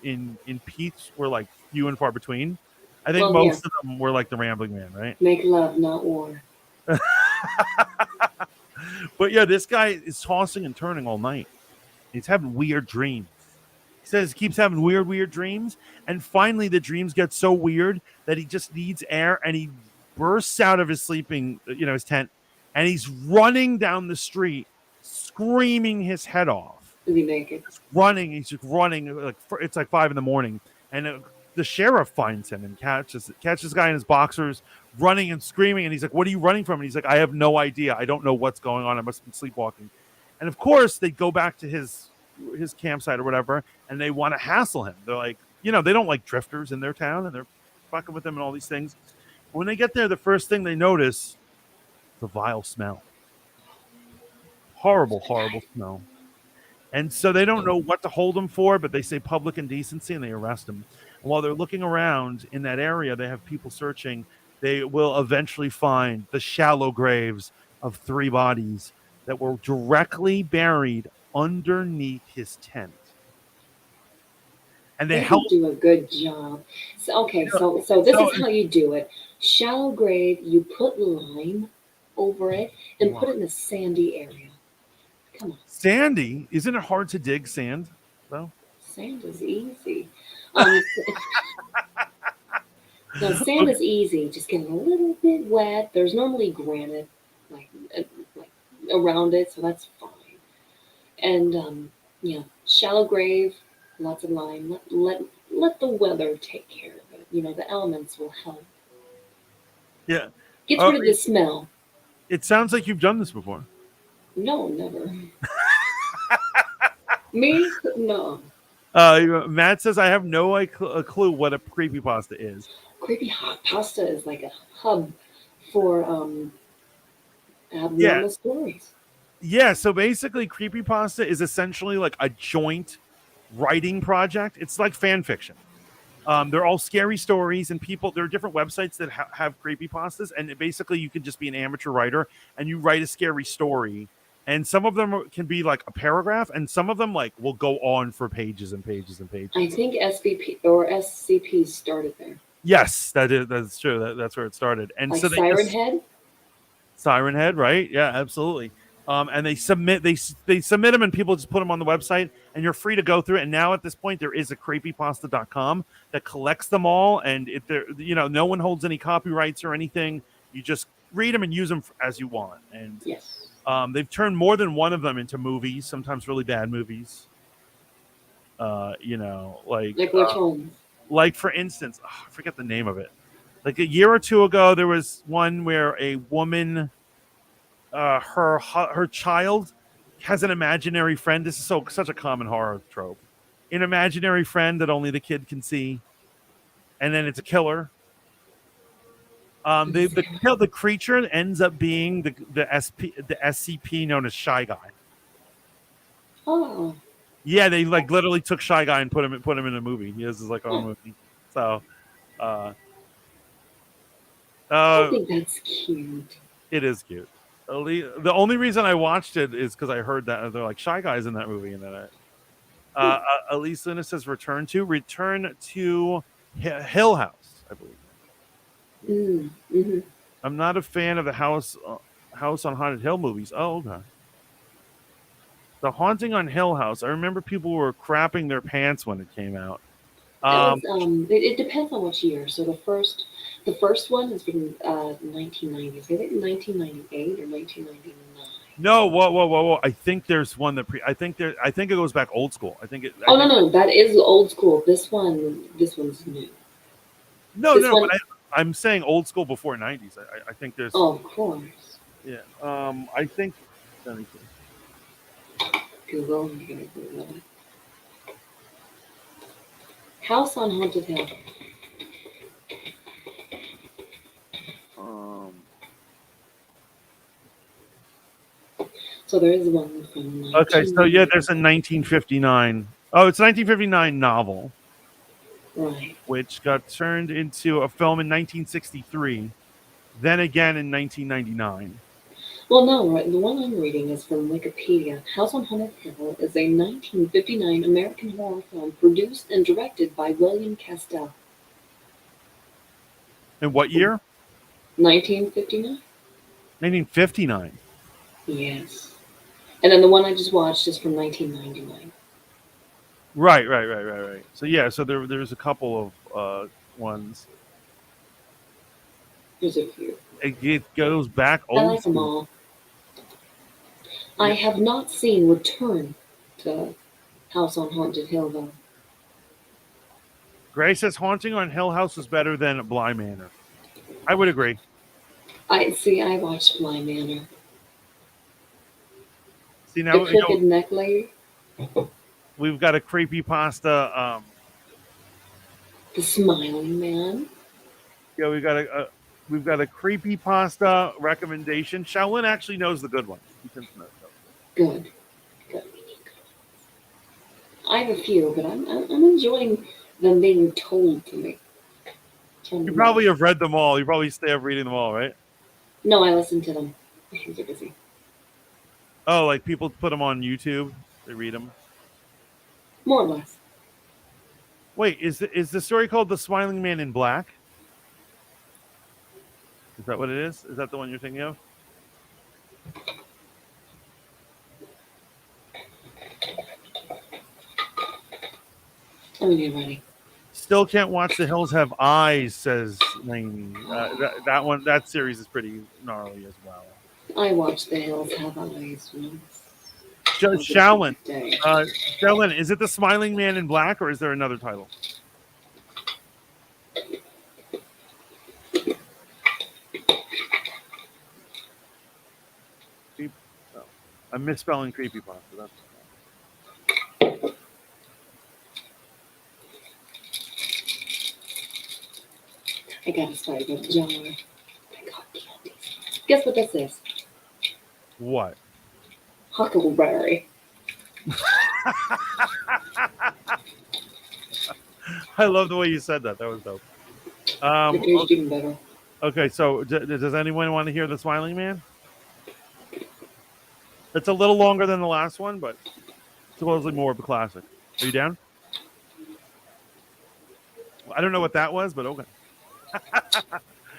in peace were like few and far between. I think Well, yeah. most of them were like the rambling man, right? Make love, not war. But yeah, this guy is tossing and turning all night. He's having weird dreams. He says he keeps having weird dreams, and finally the dreams get so weird that he just needs air, and he bursts out of his his tent, and he's running down the street, screaming his head off. Is he naked? He's just running like it's like 5 in the morning, and the sheriff finds him and catches this guy in his boxers running and screaming, and he's like, "What are you running from?" And he's like, "I have no idea. I don't know what's going on. I must have been sleepwalking." And of course, they go back to his campsite or whatever, and they want to hassle him. They're like, they don't like drifters in their town, and they're fucking with them and all these things. When they get there, the first thing they notice, the vile smell. Horrible smell. And so they don't know what to hold him for, but they say public indecency, and they arrest him. And while they're looking around in that area, they have people searching. They will eventually find the shallow graves of 3 bodies that were directly buried underneath his tent. And they help do a good job. So this is how you do it. Shallow grave, you put lime over it and put it in a sandy area. Come on. Sandy? Isn't it hard to dig sand, though? Sand is easy. No, sand is easy. Just getting a little bit wet. There's normally granite like around it, so that's fine. And shallow grave, lots of lime. Let the weather take care of it. The elements will help. Yeah. Gets rid of the smell. It sounds like you've done this before. No, never. Me? No. Matt says, I have no clue what a creepypasta is. Creepypasta is like a hub for abnormal stories. Yeah, so basically creepypasta is essentially like a joint writing project. It's like fan fiction. They're all scary stories, and there are different websites that have creepypastas, and basically you can just be an amateur writer and you write a scary story. And some of them can be like a paragraph, and some of them will go on for pages and pages and pages. I think SVP or SCP started there. Yes, that's true. That's where it started. And like so Siren Head, right? Yeah, absolutely. And they submit them, and people just put them on the website, and you're free to go through it. And now at this point, there is a creepypasta.com that collects them all, and no one holds any copyrights or anything. You just read them and use them as you want. And yes. They've turned more than one of them into movies, sometimes really bad movies. Like which ones? Like, for instance, I forget the name of it. Like a year or two ago, there was one where a woman, her child has an imaginary friend. This is such a common horror trope. An imaginary friend that only the kid can see, and then it's a killer. The creature ends up being the SCP known as Shy Guy. Oh. Yeah, they literally took Shy Guy and put him in a movie. He has his own movie. So, I think that's cute. It is cute. The only reason I watched it is because I heard that they're like Shy Guy's in that movie, and then Elise Luna says return to Hill House, I believe. Mm-hmm. I'm not a fan of the House on Haunted Hill movies. Oh, okay. The Haunting on Hill House. I remember people were crapping their pants when it came out. It depends on which year. So the The first one is from 1990s. I think 1998 or 1999. No, whoa! I think there's one that I think it goes back old school. I Oh no, think no, that is old school. This one's new. This no. one, But I'm saying old school before '90s. I think there's oh, of course. yeah. I think. Let me see. Google, you're gonna Google it. House on Haunted Hill. Um, So there is one from okay, so yeah, 1990. there's a 1959. Oh, it's a 1959 novel, Right. which got turned into a film in 1963, then again in 1999. Well, no, right. The one I'm reading is from Wikipedia. House on Haunted Hill is a 1959 American horror film produced and directed by William Castell. In what year? 1959? 1959. Yes. And then the one I just watched is from 1999. Right. So yeah, so there's a couple of ones. There's a few. It goes back I old like them school. all. I have not seen Return to House on Haunted Hill, though. Gray says Haunting on Hill House is better than Bly Manor. I would agree. I see. I watched Bly Manor. See The now Crooked Neck Lady. we've got a creepy pasta. The Smiling Man. Yeah, we've got a creepy pasta recommendation. Shaolin actually knows the good ones. He tends to know those. Good. Good. I have a few, but I'm enjoying them being told to me. You probably have read them all. You probably stay up reading them all, right? No, I listen to them. My hands are busy. Oh, like people put them on YouTube. They read them. More or less. Wait, is the story called The Smiling Man in Black? Is that what it is? Is that the one you're thinking of? Let me get ready. Still can't watch The Hills Have Eyes, says Lainey. That series is pretty gnarly as well. I watched The Hills Have Eyes once. Shaolin, Shaolin, is it The Smiling Man in Black or is there another title? I'm misspelling creepypasta. That's I gotta start with jar. I got candies. Guess what this is? what? Huckleberry. I love the way you said that. That was dope. It tastes even better. Okay, so does anyone want to hear The Smiling Man? It's a little longer than the last one, but supposedly more of a classic. Are you down? I don't know what that was, but okay.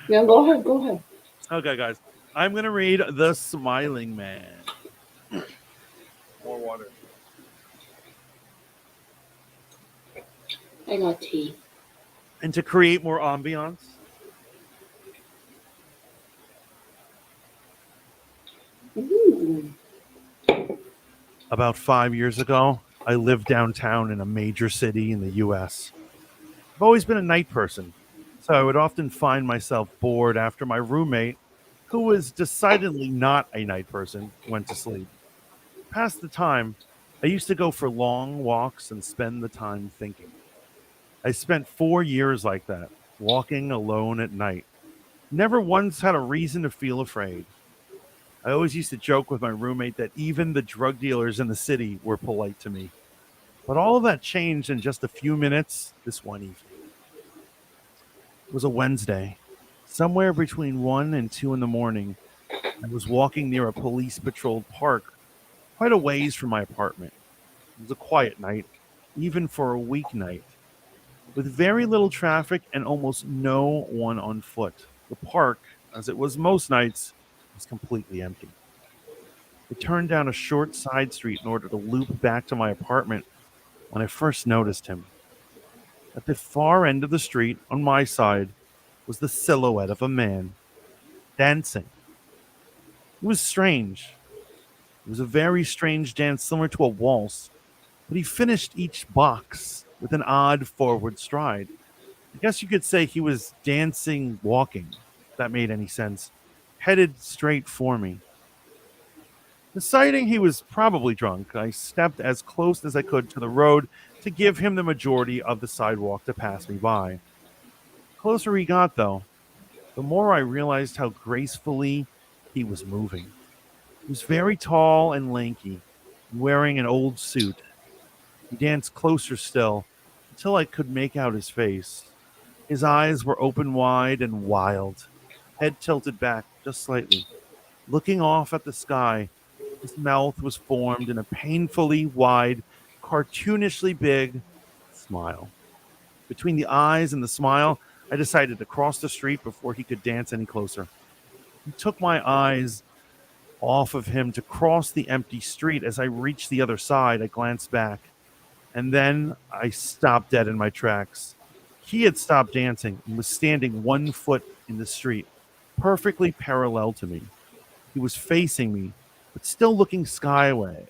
Yeah, go ahead. Go ahead. Okay, guys. I'm going to read The Smiling Man. More water. I got tea. And to create more ambiance, Ooh. about 5 years ago, I lived downtown in a major city in the U.S. I've always been a night person, so I would often find myself bored after my roommate, who was decidedly not a night person, went to sleep. Past the time, I used to go for long walks and spend the time thinking. I spent 4 years like that, walking alone at night. Never once had a reason to feel afraid. I always used to joke with my roommate that even the drug dealers in the city were polite to me. But all of that changed in just a few minutes this one evening. It was a Wednesday. Somewhere between 1 and 2 in the morning, I was walking near a police patrolled park quite a ways from my apartment. It was a quiet night, even for a weeknight, with very little traffic and almost no one on foot. The park, as it was most nights, was completely empty. I turned down a short side street in order to loop back to my apartment when I first noticed him. At the far end of the street, on my side, was the silhouette of a man dancing. It was strange. It was a very strange dance, similar to a waltz, but he finished each box with an odd forward stride. I guess you could say he was dancing, walking, if that made any sense, headed straight for me. Deciding he was probably drunk, I stepped as close as I could to the road to give him the majority of the sidewalk to pass me by. The closer he got, though, the more I realized how gracefully he was moving. He was very tall and lanky, wearing an old suit. He danced closer still until I could make out his face. His eyes were open wide and wild, head tilted back just slightly. Looking off at the sky, his mouth was formed in a painfully wide, cartoonishly big smile. Between the eyes and the smile, I decided to cross the street before he could dance any closer. He took my eyes off of him to cross the empty street. As I reached the other side, I glanced back, and then I stopped dead in my tracks. He had stopped dancing and was standing 1 foot in the street, perfectly parallel to me. He was facing me, but still looking skyward,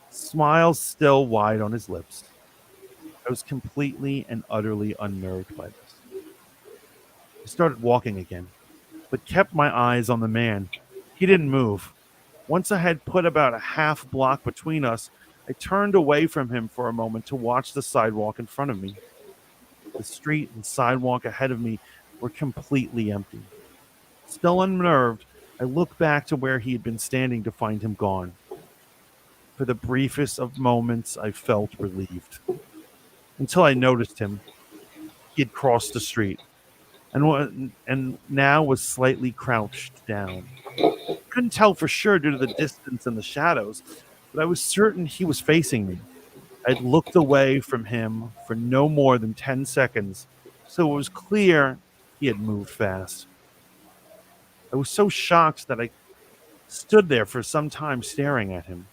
smile still wide on his lips. I was completely and utterly unnerved by this. I started walking again, but kept my eyes on the man. He didn't move. Once I had put about a half block between us, I turned away from him for a moment to watch the sidewalk in front of me. The street and sidewalk ahead of me were completely empty. Still unnerved, I looked back to where he had been standing to find him gone. For the briefest of moments, I felt relieved. Until I noticed him. He had crossed the street and now was slightly crouched down. Couldn't tell for sure due to the distance and the shadows, but I was certain he was facing me. I'd looked away from him for no more than 10 seconds, so it was clear he had moved fast. I was so shocked that I stood there for some time staring at him.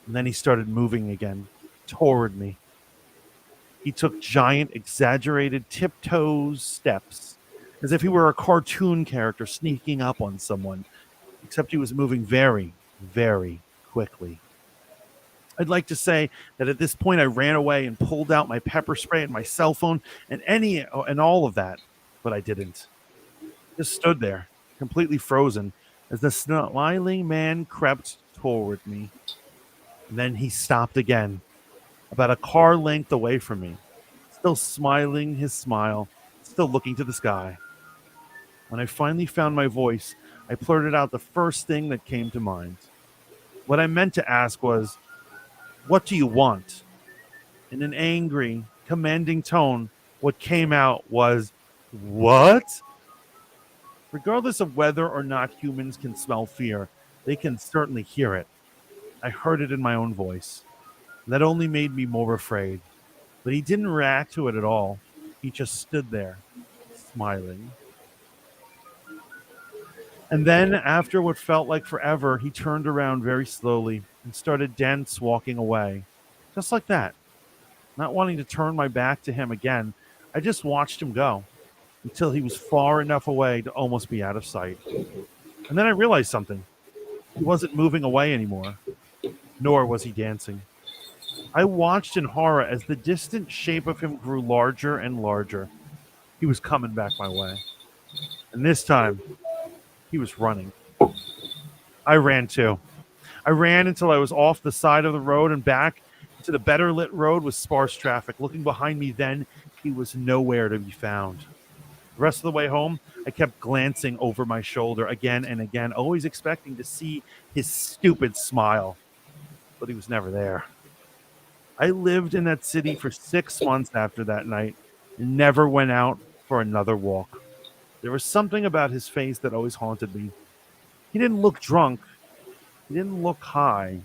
And then he started moving again toward me. He took giant, exaggerated tiptoes steps, as if he were a cartoon character sneaking up on someone, except he was moving very, very quickly. I'd like to say that at this point I ran away and pulled out my pepper spray and my cell phone and all of that, but I didn't. Just stood there, completely frozen, as the smiling man crept toward me. And then he stopped again, about a car length away from me, still smiling his smile, still looking to the sky. When I finally found my voice, I blurted out the first thing that came to mind. What I meant to ask was, "What do you want?" In an angry, commanding tone, what came out was, "What?" Regardless of whether or not humans can smell fear, they can certainly hear it. I heard it in my own voice. That only made me more afraid. But he didn't react to it at all. He just stood there, smiling. And then, after what felt like forever, he turned around very slowly and started dance walking away. Just like that. Not wanting to turn my back to him again, I just watched him go until he was far enough away to almost be out of sight. And then I realized something. He wasn't moving away anymore, nor was he dancing. I watched in horror as the distant shape of him grew larger and larger. He was coming back my way. And this time, he was running. I ran too. I ran until I was off the side of the road and back to the better lit road with sparse traffic. Looking behind me then, he was nowhere to be found. The rest of the way home, I kept glancing over my shoulder again and again, always expecting to see his stupid smile. But he was never there. I lived in that city for 6 months after that night and never went out for another walk. There was something about his face that always haunted me. He didn't look drunk. He didn't look high.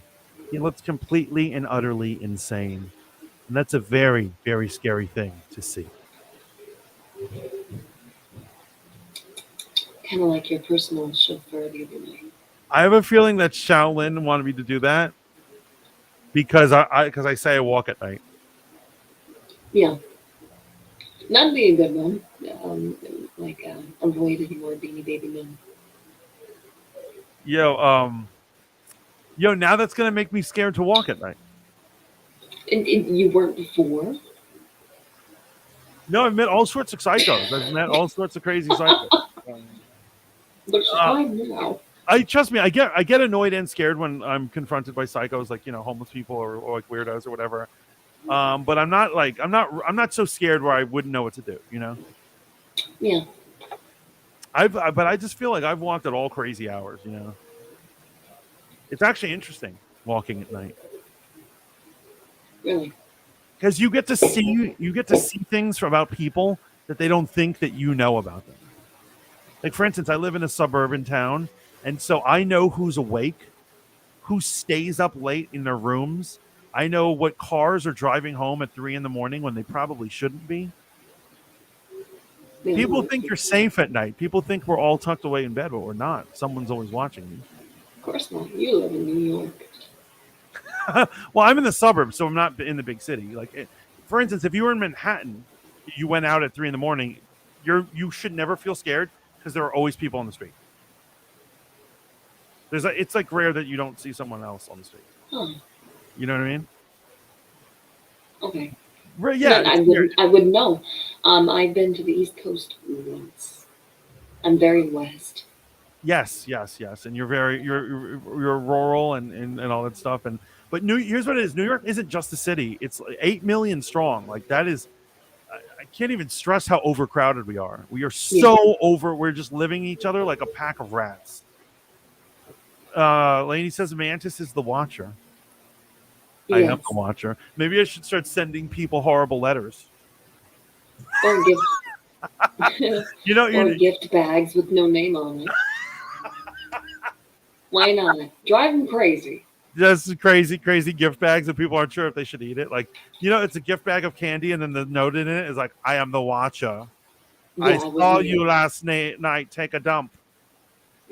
He looked completely and utterly insane. And that's a very, very scary thing to see. Kind of like your personal chauffeur the other night. I have a feeling that Shaolin wanted me to do that because I say I walk at night. Yeah. Not be a good one. Um, avoid any more Beanie Baby men. Yo, now that's gonna make me scared to walk at night. And you weren't before. No, I've met all sorts of psychos. I've met all sorts of crazy psychos. Um, But it's uh, fine now. I trust me. I get annoyed and scared when I'm confronted by psychos, like homeless people or like weirdos or whatever. But I'm not so scared where I wouldn't know what to do. Yeah, But I just feel like I've walked at all crazy hours. It's actually interesting walking at night really. because you get to see things about people that they don't think that you know about them. Like for instance, I live in a suburban town, and so I know who's awake, who stays up late in their rooms. I know what cars are driving home at 3 in the morning when they probably shouldn't be. Yeah, People no, think you're safe at night. People think we're all tucked away in bed, but we're not. Someone's always watching me. of course not. You live in New York. Well, I'm in the suburbs, so I'm not in the big city. For instance, if you were in Manhattan, you went out at 3 in the morning, you should never feel scared because there are always people on the street. It's like rare that you don't see someone else on the street. Huh. You know what I mean? Okay. Yeah, Then I would know. I've been to the East Coast once. I'm very west. yes, yes, yes. And you're rural and all that stuff. But here's what it is. New York isn't just a city. It's like 8 million strong. Like that is. I can't even stress how overcrowded we are. We are Yeah. so over. We're just living each other like a pack of rats. Lainey says Mantis is the watcher. I am Yes. the watcher. Maybe I should start sending people horrible letters. Or gift You know, or you gift bags with no name on it. Why not? Drive them crazy. just crazy, crazy gift bags that people aren't sure if they should eat it. Like, it's a gift bag of candy, and then the note in it is like, "I am the watcher. Yeah, I I saw would you last night take a dump."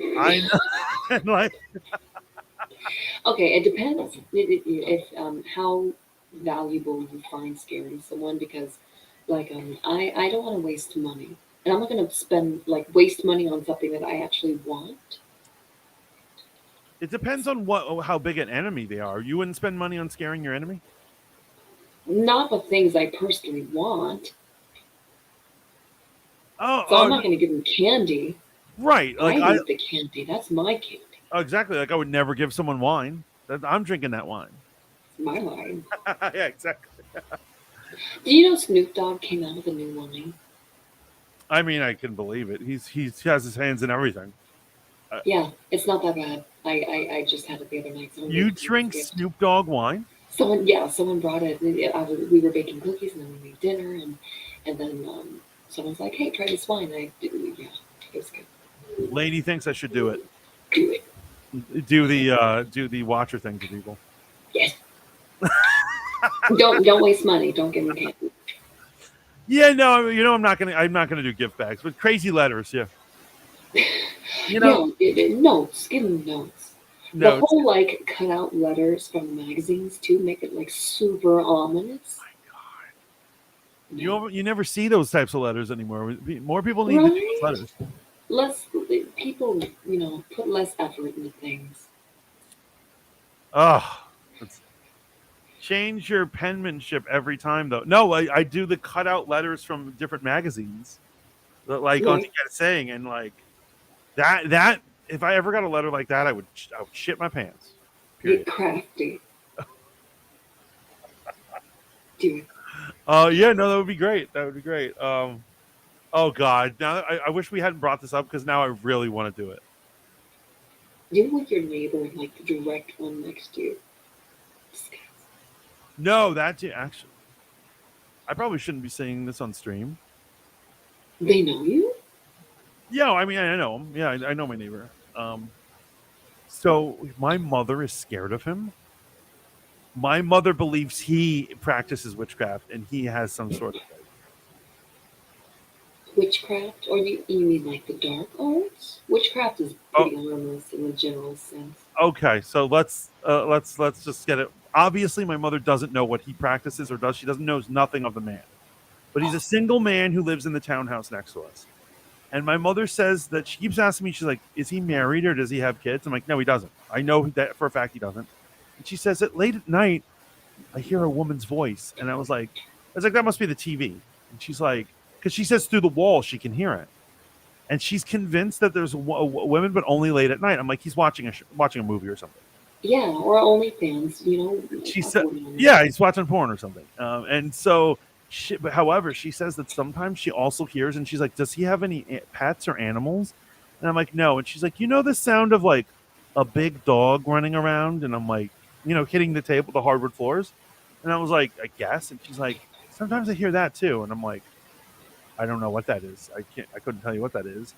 I know. And like, Okay, it depends if how valuable you find scaring someone because, I don't want to waste money, and I'm not going to spend waste money on something that I actually want. it depends on how big an enemy they are. You wouldn't spend money on scaring your enemy. Not the things I personally want, Oh, so I'm not going to give them candy. right. I eat the candy. That's my candy. Exactly. Like I would never give someone wine. I'm drinking that wine. It's my line. Yeah, exactly. Do you know Snoop Dogg came out with a new line? I mean, I can believe it. He has his hands in everything. Yeah, it's not that bad. I just had it the other night. Someone You gave it to me as a drink gift. Snoop Dogg wine? Someone brought it. We were baking cookies and then we made dinner and then someone's like, "Hey, try this wine." Yeah, it was good. Lady thinks I should do it. Do it. Do the watcher thing to people. Yes. Don't waste money. Don't give me candy. Yeah, no, I'm not gonna do gift bags, but crazy letters, yeah. You know, Notes. Give them notes. The no, whole cut out letters from magazines too make it super ominous. you never see those types of letters anymore. More people need to do those Right? letters. Less people, put less effort into things. Oh, change your penmanship every time though. No, I do the cutout letters from different magazines, like Right. Auntie Kat saying, and like that. If I ever got a letter like that, I would shit my pants. Get Period. crafty. Do it. Yeah, no, that would be great. That would be great. Oh God, now I wish we hadn't brought this up because now I really want to do it. Do you want your neighbor the direct one next to you? Disgusting. No, actually, I probably shouldn't be saying this on stream. They know you? Yeah, I mean, I know him. Yeah, I know my neighbor. So my mother is scared of him. My mother believes he practices witchcraft and he has some sort of. Witchcraft? Or you mean the dark arts? Witchcraft is pretty harmless in the general sense. Okay, so let's just get it. Obviously, my mother doesn't know what he practices or does. She doesn't knows nothing of the man. but he's a single man who lives in the townhouse next to us. And my mother says that she keeps asking me, she's like, is he married or does he have kids? I'm like, no, he doesn't. I know that for a fact he doesn't. And she says that late at night, I hear a woman's voice. And I was like, that must be the TV. And she's like, because she says through the wall she can hear it. And she's convinced that there's women, but only late at night. I'm like, he's watching a movie or something. Yeah, or OnlyFans, She have said, porn on there. yeah, he's watching porn or something. And so, but however, she says that sometimes she also hears, and she's like, does he have any pets or animals? And I'm like, no. And she's like, the sound of like a big dog running around, and I'm like, hitting the table, the hardwood floors. And I was like, I guess. And she's like, sometimes I hear that too. And I'm like, I don't know what that is. I couldn't tell you what that is.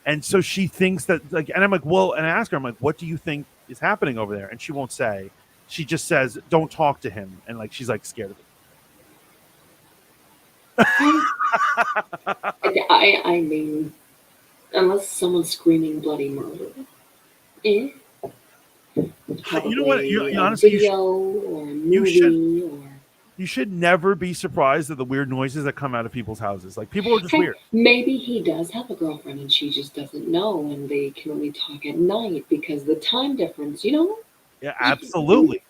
And so she thinks that like, and I'm like, well, and I ask her, I'm like, what do you think is happening over there? And she won't say. She just says, don't talk to him. And like, she's like scared of I, it. I mean, unless someone's screaming bloody murder, eh? You know what? Probably a Honestly, video or a you should movie or. you should never be surprised at the weird noises that come out of people's houses. Like people are just Hey, weird. maybe he does have a girlfriend and she just doesn't know, and they can only talk at night because the time difference. Yeah, absolutely,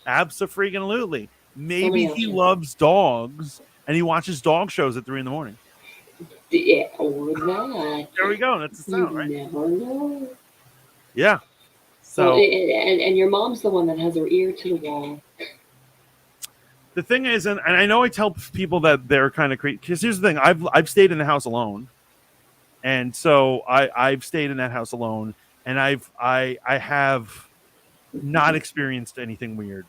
absolutely. Maybe Somebody he else. loves dogs and he watches dog shows at 3 in the morning. Yeah, or that. There we go. That's the You sound, right? never know. Yeah. Well, So and your mom's the one that has her ear to the wall. the thing is, and I know I tell people that they're kind of creepy. Because here's the thing: I've stayed in the house alone, and so I've stayed in that house alone, and I have not experienced anything weird,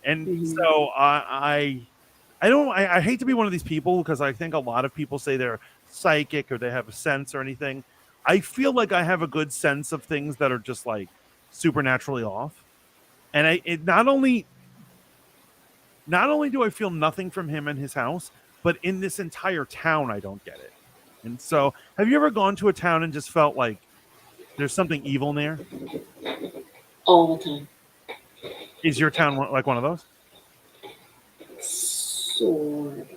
and Hmm. so I don't I hate to be one of these people because I think a lot of people say they're psychic or they have a sense or anything. I feel like I have a good sense of things that are just like supernaturally off, and it not only do I feel nothing from him and his house, but in this entire town I don't get it. And so, have you ever gone to a town and just felt like there's something evil there? All the time. Is your town like one of those? Sort of.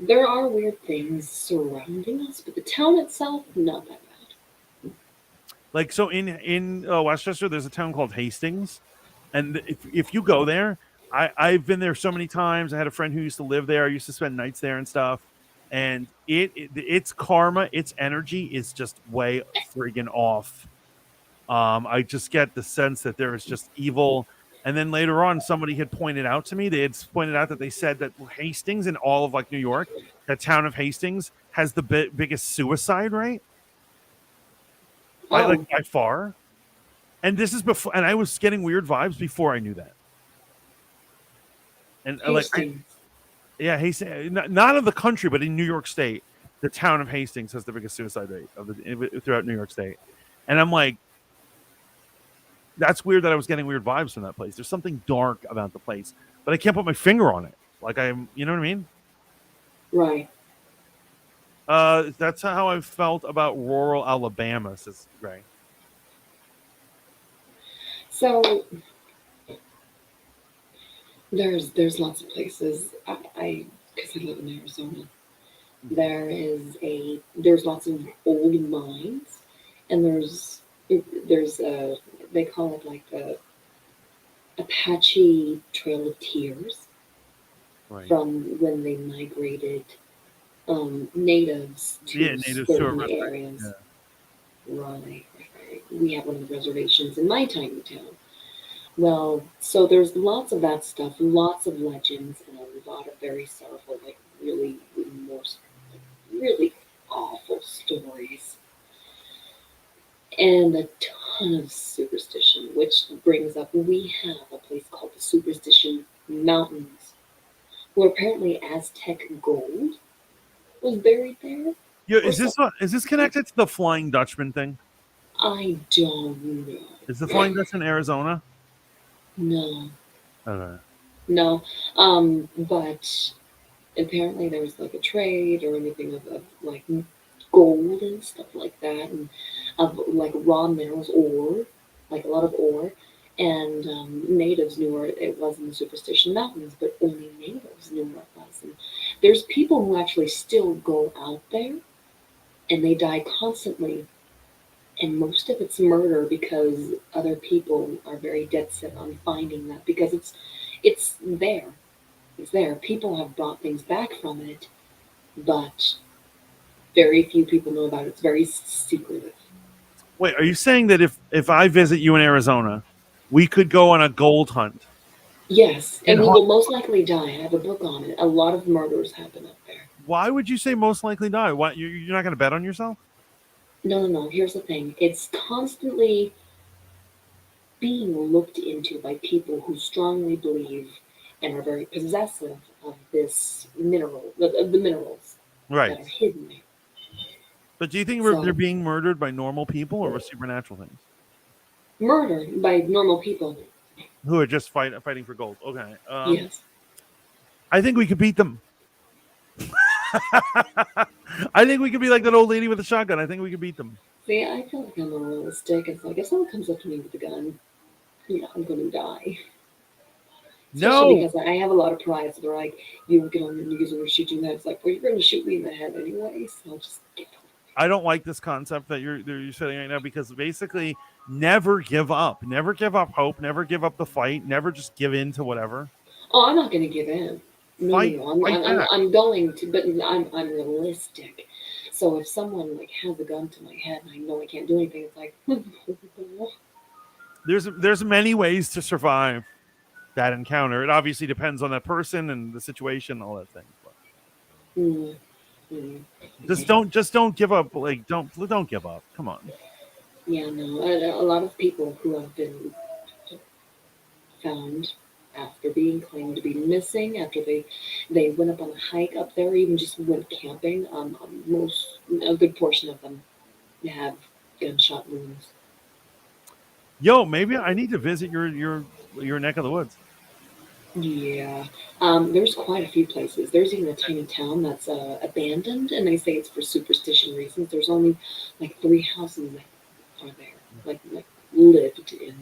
There are weird things surrounding us, but the town itself, not that Like so in Westchester, there's a town called Hastings, and if you go there, I've been there so many times. I had a friend who used to live there. I used to spend nights there and stuff. And its karma, its energy is just way friggin' off. I just get the sense that there is just evil. And then later on, somebody had pointed out to me, they had pointed out that they said that Hastings in all of like New York, that town of Hastings has the biggest suicide rate bad. Oh, by far. And this is before, and I was getting weird vibes before I knew that. And Hastings. yeah, Hastings, not of the country, but in New York State, the town of Hastings has the biggest suicide rate throughout New York State. And I'm like, that's weird that I was getting weird vibes from that place. There's something dark about the place, but I can't put my finger on it. Like you know what I mean? Right. That's how I felt about rural Alabama, says Gray. So there's lots of places. I because I live in Arizona. There's lots of old mines, and there's a they call it like the Apache Trail of Tears Right. from when they migrated natives Yeah, to native to a certain reservation. areas. Yeah. Right. We have one of the reservations in my tiny town. Well, so there's lots of that stuff, lots of legends, and a lot of very sorrowful, like really remorse, really awful stories, and a ton of superstition, which brings up we have a place called the Superstition Mountains, where apparently Aztec gold was buried there, Yeah, or is this connected to the Flying Dutchman thing? I don't know. Is the Flying Dutchman Arizona? No, Okay. no. But apparently there was like a trade or anything of like gold and stuff like that, and of like raw minerals, ore, like a lot of ore. And natives knew where it was in the Superstition Mountains, but only natives knew where it was. And There's people who actually still go out there and they die constantly, and most of it's murder because other people are very dead set on finding that because it's there. It's there. People have brought things back from it, but very few people know about it. It's very secretive. Wait, are you saying that if I visit you in Arizona, we could go on a gold hunt? Yes, And and we will most likely die. I have a book on it. A lot of murders happen up there. why would you say most likely die? Why you're not going to bet on yourself? No, no, no. Here's the thing. It's constantly being looked into by people who strongly believe and are very possessive of this mineral, of the minerals Right. that are hidden there. But do you think they're So, being murdered by normal people or supernatural things murdered by normal people. who are just fighting for gold? Okay. Yes. I think we could beat them. I think we could be like that old lady with the shotgun. I think we could beat them. See, I feel like I'm more realistic. It's like if someone comes up to me with a gun, yeah, I'm going to die. Especially No, because I have a lot of pride. So they're like, you don't get on the news and we're shooting that. It's like, well, you're going to shoot me in the head anyway. So I'll just get on. I don't like this concept that you're saying right now because basically never give up. Never give up hope. Never give up the fight. Never just give in to whatever. Oh, I'm not going to give in. No, Fight, no, no. fight back. I'm going to, but I'm realistic. So if someone like has a gun to my head and I know I can't do anything, it's like, There's many ways to survive that encounter. It obviously depends on that person and the situation, all that thing. But mm, mm. just don't give up. Like don't give up. Come on. Yeah, no. A lot of people who have been found after being claimed to be missing, after they went up on a hike up there, even just went camping. Most a good portion of them have gunshot wounds. Yo, maybe I need to visit your neck of the woods. Yeah, there's quite a few places. There's even a tiny town that's abandoned, and they say it's for superstition reasons. There's only like three houses that are there, like lived in.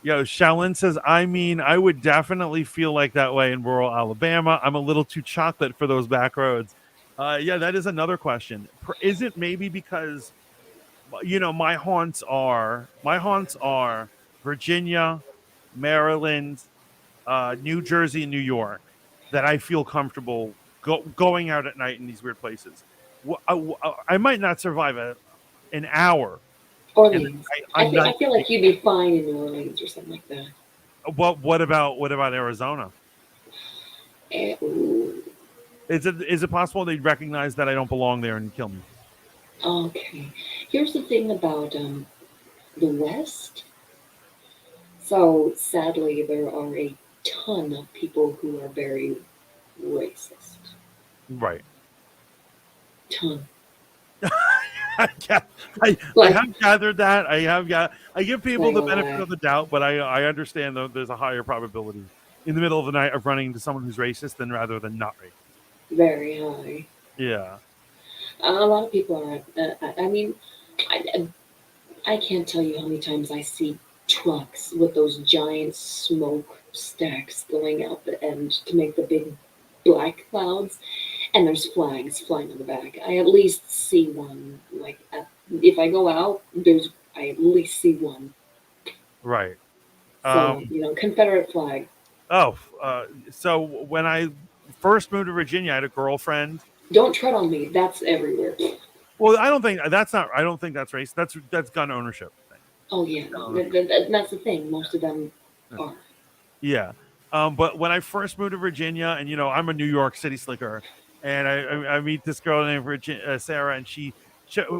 Yo, Shaolin says, I mean, I would definitely feel like that way in rural Alabama. I'm a little too chocolate for those back roads. Yeah, that is another question. Is it maybe because my haunts are Virginia, Maryland, New Jersey, and New York that I feel comfortable going out at night in these weird places. I might not survive an hour in the Orleans. night. I I'm think not. I feel like you'd be fine in New Orleans or something like that. What about Arizona? Ooh, Is it possible they'd recognize that I don't belong there and kill me? okay. Here's the thing about the West. So sadly, there are a ton of people who are very racist. Right. Ton. I, ga- I Like, have gathered that. I give people like a the benefit lot. of the doubt, but I understand that there's a higher probability in the middle of the night of running into someone who's racist than rather than not racist. Very high. Yeah. A lot of people are. I mean, I, I can't tell you how many times I see trucks with those giant smoke stacks going out the end to make the big black clouds, and there's flags flying on the back. I at least see one. Like if I go out, I at least see one. Right. So Um, Confederate flag. oh, so when I first moved to Virginia, I had a girlfriend. Don't tread on me. That's everywhere. Well, I don't think that's not. I don't think that's race. That's gun ownership thing. Oh yeah, Gun no, ownership. that's the thing. Most of them are. Yeah. But when I first moved to Virginia, and I'm a New York City slicker, and I meet this girl named Sarah, and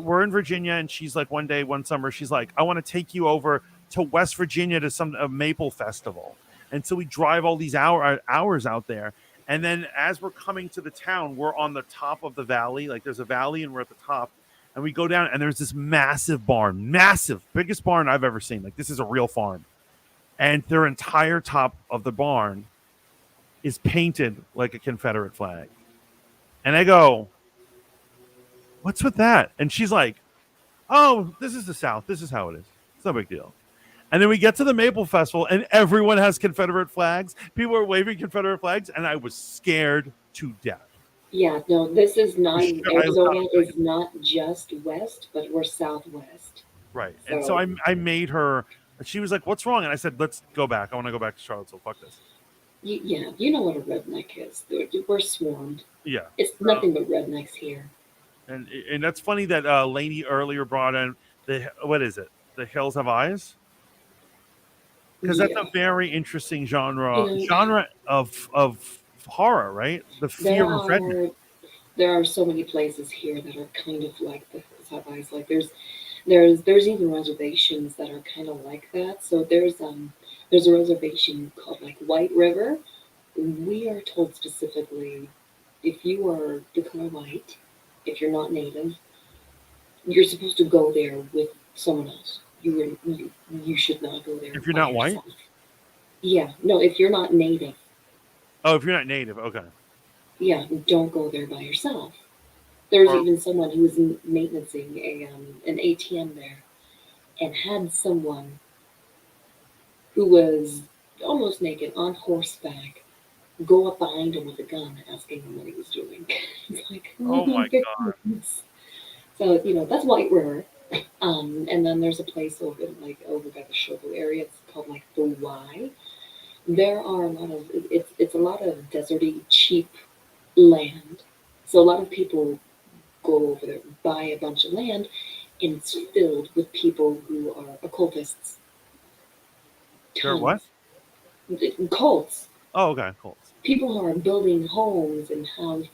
we're in Virginia, and she's like one summer, she's like, I want to take you over to West Virginia to some maple festival, and so we drive all these hours out there, and then as we're coming to the town, we're on the top of the valley, like there's a valley, and we're at the top. And we go down, and there's this massive barn, massive, biggest barn I've ever seen. Like this is a real farm, and their entire top of the barn is painted like a Confederate flag. And I go, what's with that? And she's like, oh, this is the South. This is how it is. It's no big deal. And then we get to the Maple Festival, and everyone has Confederate flags. People are waving Confederate flags, and I was scared to death. Yeah, no, this is For not, sure. I love Arizona is not just west, but we're southwest. right. And so So, I made her. She was like, "What's wrong?" And I said, "Let's go back. I want to go back to Charlottesville. Fuck this." yeah, you know what a redneck is. We're swarmed. Yeah. It's nothing but rednecks here. And and that's funny that Lainey earlier brought in the what is it? The Hills Have Eyes, because that's a Yeah, very interesting you know, genre of horror, right? The there fear of redneck. are there are so many places here that are kind of like the Hawaii's. Like there's even reservations that are kind of like that. So there's a reservation called like White River. We are told specifically if you are the color white, if you're not native, you're supposed to go there with someone else. You should not go there If you're by not white, yourself. Yeah, no, if you're not native, oh, if you're not native, okay. yeah, don't go there by yourself. There's Or even someone who was maintenancing an ATM there and had someone who was almost naked on horseback go up behind him with a gun asking him what he was doing. It's like, oh oh my my goodness. So, that's White River. And then there's a place over by the Shogo area. It's called like the Y. There are a lot of it's a lot of deserty, cheap land. So a lot of people go over there, buy a bunch of land, and it's filled with people who are occultists. they're what? Tons. Cults. Oh, okay, cool. People who are building homes and have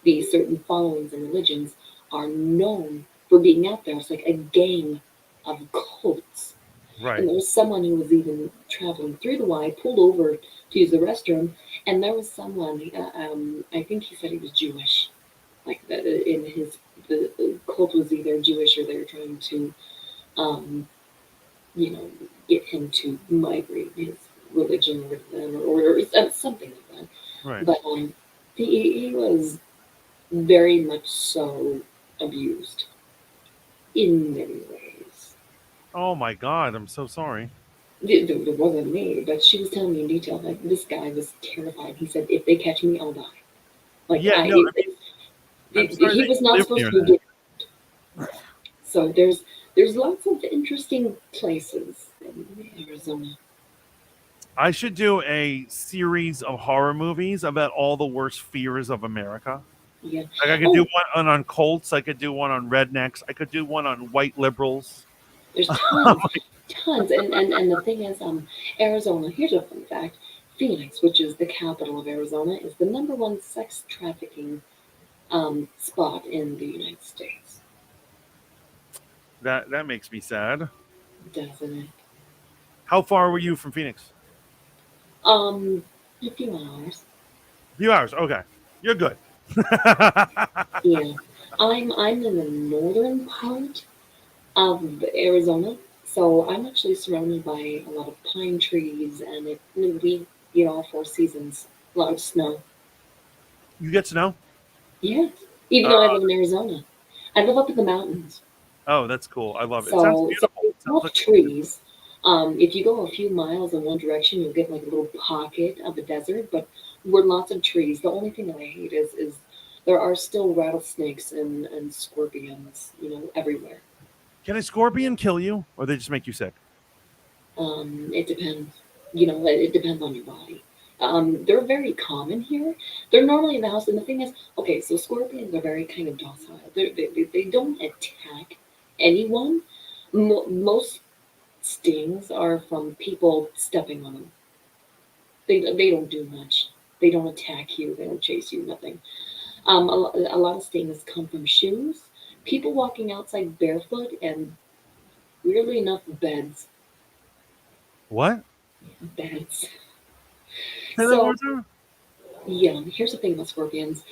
these certain followings and religions are known for being out there. It's like a gang of cults. And Right. there was someone who was even traveling through the Y, pulled over to use the restroom, and there was someone. I think he said he was Jewish. Like that in his the cult was either Jewish or they were trying to, um, you know, get him to migrate his religion with them or something like that. Right. But he was very much so abused in many ways. Oh my God, I'm so sorry. It wasn't me, but she was telling me in detail that this guy was terrified. He said, "If they catch me, I'll die." Like Yeah, no, I mean, I'm sorry he that was you not live supposed near to that. get. So there's lots of interesting places in Arizona. I should do a series of horror movies about all the worst fears of America. Yeah. Like I could do Oh, one on cults. I could do one on rednecks. I could do one on white liberals. there's tons, tons, and the thing is, Arizona. Here's a fun fact: Phoenix, which is the capital of Arizona, is the number one sex trafficking spot in the United States. That makes me sad. Doesn't it? How far were you from Phoenix? Um, a few hours. A few hours. Okay, you're good. Yeah, I'm in the northern part of Arizona, so I'm actually surrounded by a lot of pine trees, and we get all four seasons. A lot of snow. You get to know? Yeah, even though I live in Arizona, I live up in the mountains. Oh, that's cool. I love it. It sounds So beautiful. there's It no sounds like trees. If you go a few miles in one direction, you'll get like a little pocket of a desert, but we're lots of trees. The only thing that I hate is there are still rattlesnakes and scorpions, everywhere. can a scorpion kill you, or they just make you sick? It depends. It depends on your body. They're very common here. They're normally in the house, and the thing is, okay, so scorpions are very kind of docile. They don't attack anyone. Most stings are from people stepping on them. They don't do much. They don't attack you. They don't chase you. Nothing. A lot of stings come from shoes. People walking outside barefoot, and weirdly enough, beds. What? Beds. Say that one more So time. yeah, here's the thing about scorpions.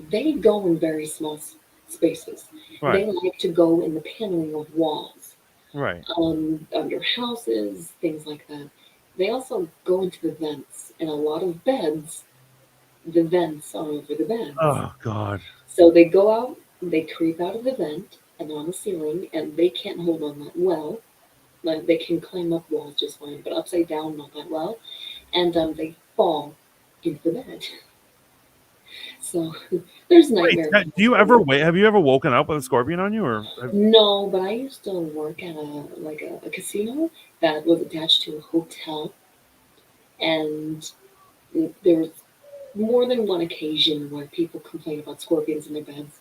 They go in very small spaces. Right. They like to go in the paneling of walls, Right. under houses, things like that. They also go into the vents, and a lot of beds, the vents are over the beds. Oh God. So they go out, they creep out of the vent and on the ceiling, and they can't hold on that well. Like they can climb up walls just fine, but upside down, not that well. And they fall into the bed. So there's Wait, nightmare. do you ever wait? Have you ever woken up with a scorpion on you, or No, but I used to work at a casino that was attached to a hotel, and there was more than one occasion where people complain about scorpions in their beds.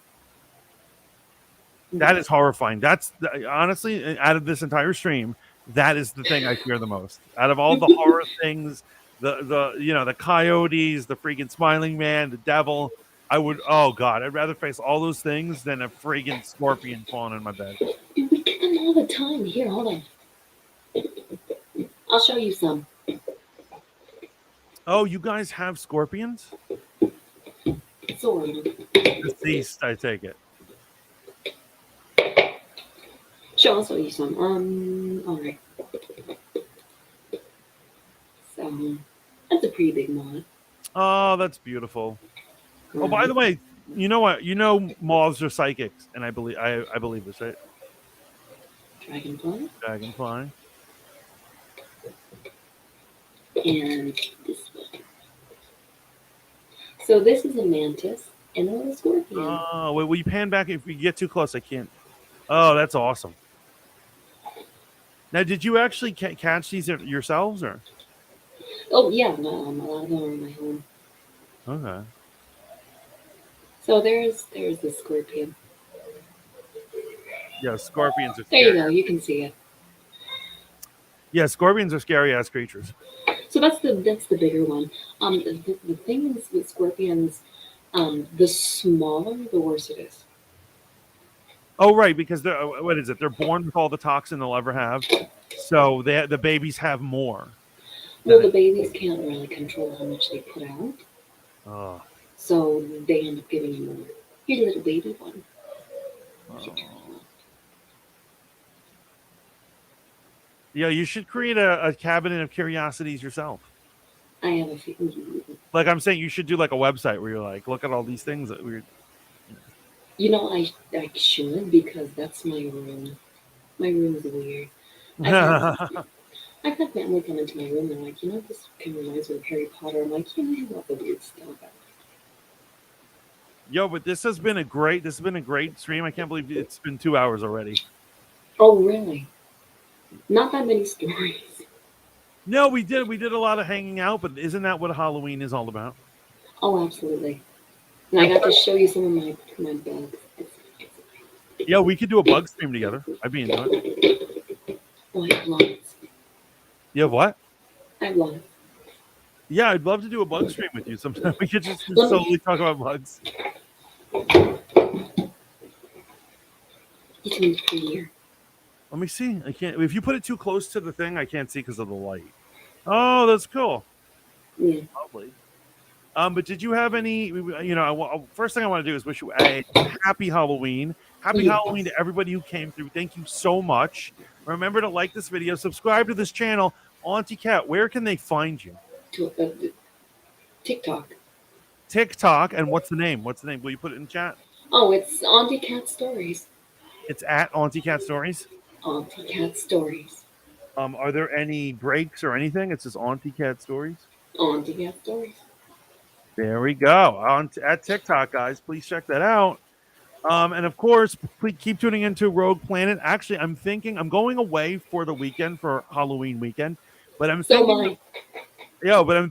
that is horrifying? That's honestly, out of this entire stream, that is the thing I fear the most. Out of all the horror things, the coyotes, the freaking smiling man, the devil. I would, oh god, I'd rather face all those things than a freaking scorpion falling in my bed. Dude, we get them all the time. Here, hold on. I'll show you some. Oh, you guys have scorpions? Sort of. Deceased, I take it. Sure, I'll show you some. All right. So that's a pretty big moth. Oh, that's beautiful. Oh, by the way, you know what? You know moths are psychics, and I believe this, right? Dragonfly. Dragonfly. And this one. So this is a mantis and a little scorpion. Oh, wait, will you pan back? If we get too close, I can't. Oh, that's awesome. Now, did you actually catch these yourselves, or? Oh yeah, no, a lot of them are in my home. Okay. So there's the scorpion. Yeah, scorpions are There you scary. go, you can see it. Yeah, scorpions are scary ass creatures. So that's the bigger one. The thing is with scorpions, the smaller the worse it is. Oh, right, because they're what is it? They're born with all the toxin they'll ever have, so the babies have more. Well, the babies can't really control how much they put out, Oh. so they end up giving you more. Here's a little baby one. Oh. Yeah, you should create a cabinet of curiosities yourself. I have a few. Like I'm saying, you should do like a website where you're like, look at all these things that we're. You know, I should, because that's my room. My room is weird. I've had family come into my room and they're like, you know, this kind of reminds me of Harry Potter. I'm like, yeah, I love the weird stuff. Yo, but this has been a great stream. I can't believe it's been 2 hours already. Oh, really? Not that many stories. No, we did a lot of hanging out, but isn't that what Halloween is all about? Oh, absolutely. And I got to show you some of my bugs. Yeah, we could do a bug stream together. I'd be into it. Oh, I have lots. You have what? I have lots. Yeah, I'd love to do a bug stream with you. Sometime we could just solely talk about bugs. It's in here. Let me see. I can't. If you put it too close to the thing, I can't see because of the light. Oh, that's cool. Yeah. Lovely. But did you have any? You know, first thing I want to do is wish you a happy Halloween. Happy Halloween to everybody who came through. Thank you so much. Remember to like this video, subscribe to this channel. Auntie Kat, where can they find you? TikTok. TikTok, and what's the name? What's the name? Will you put it in chat? Oh, it's Auntie Kat Stories. It's at Auntie Kat Stories. Auntie Kat Stories. Are there any breaks or anything? It's just Auntie Kat Stories. Auntie Kat Stories. There we go. At TikTok, guys. Please check that out. And of course, please keep tuning into Rogue Planet. Actually, I'm going away for the weekend, for Halloween weekend. But I'm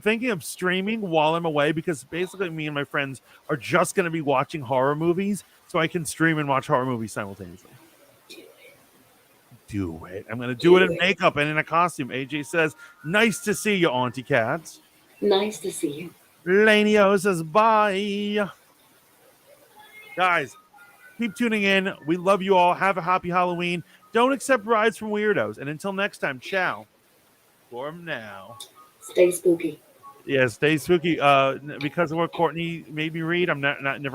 thinking of streaming while I'm away, because basically me and my friends are just going to be watching horror movies, so I can stream and watch horror movies simultaneously. Do it. I'm going to do it in makeup and in a costume. AJ says, nice to see you, Auntie Kat. Nice to see you. Lanio says, bye. Guys, keep tuning in. We love you all. Have a happy Halloween. Don't accept rides from weirdos. And until next time, ciao. For now. Stay spooky. Yeah, stay spooky. Because of what Courtney made me read, I'm never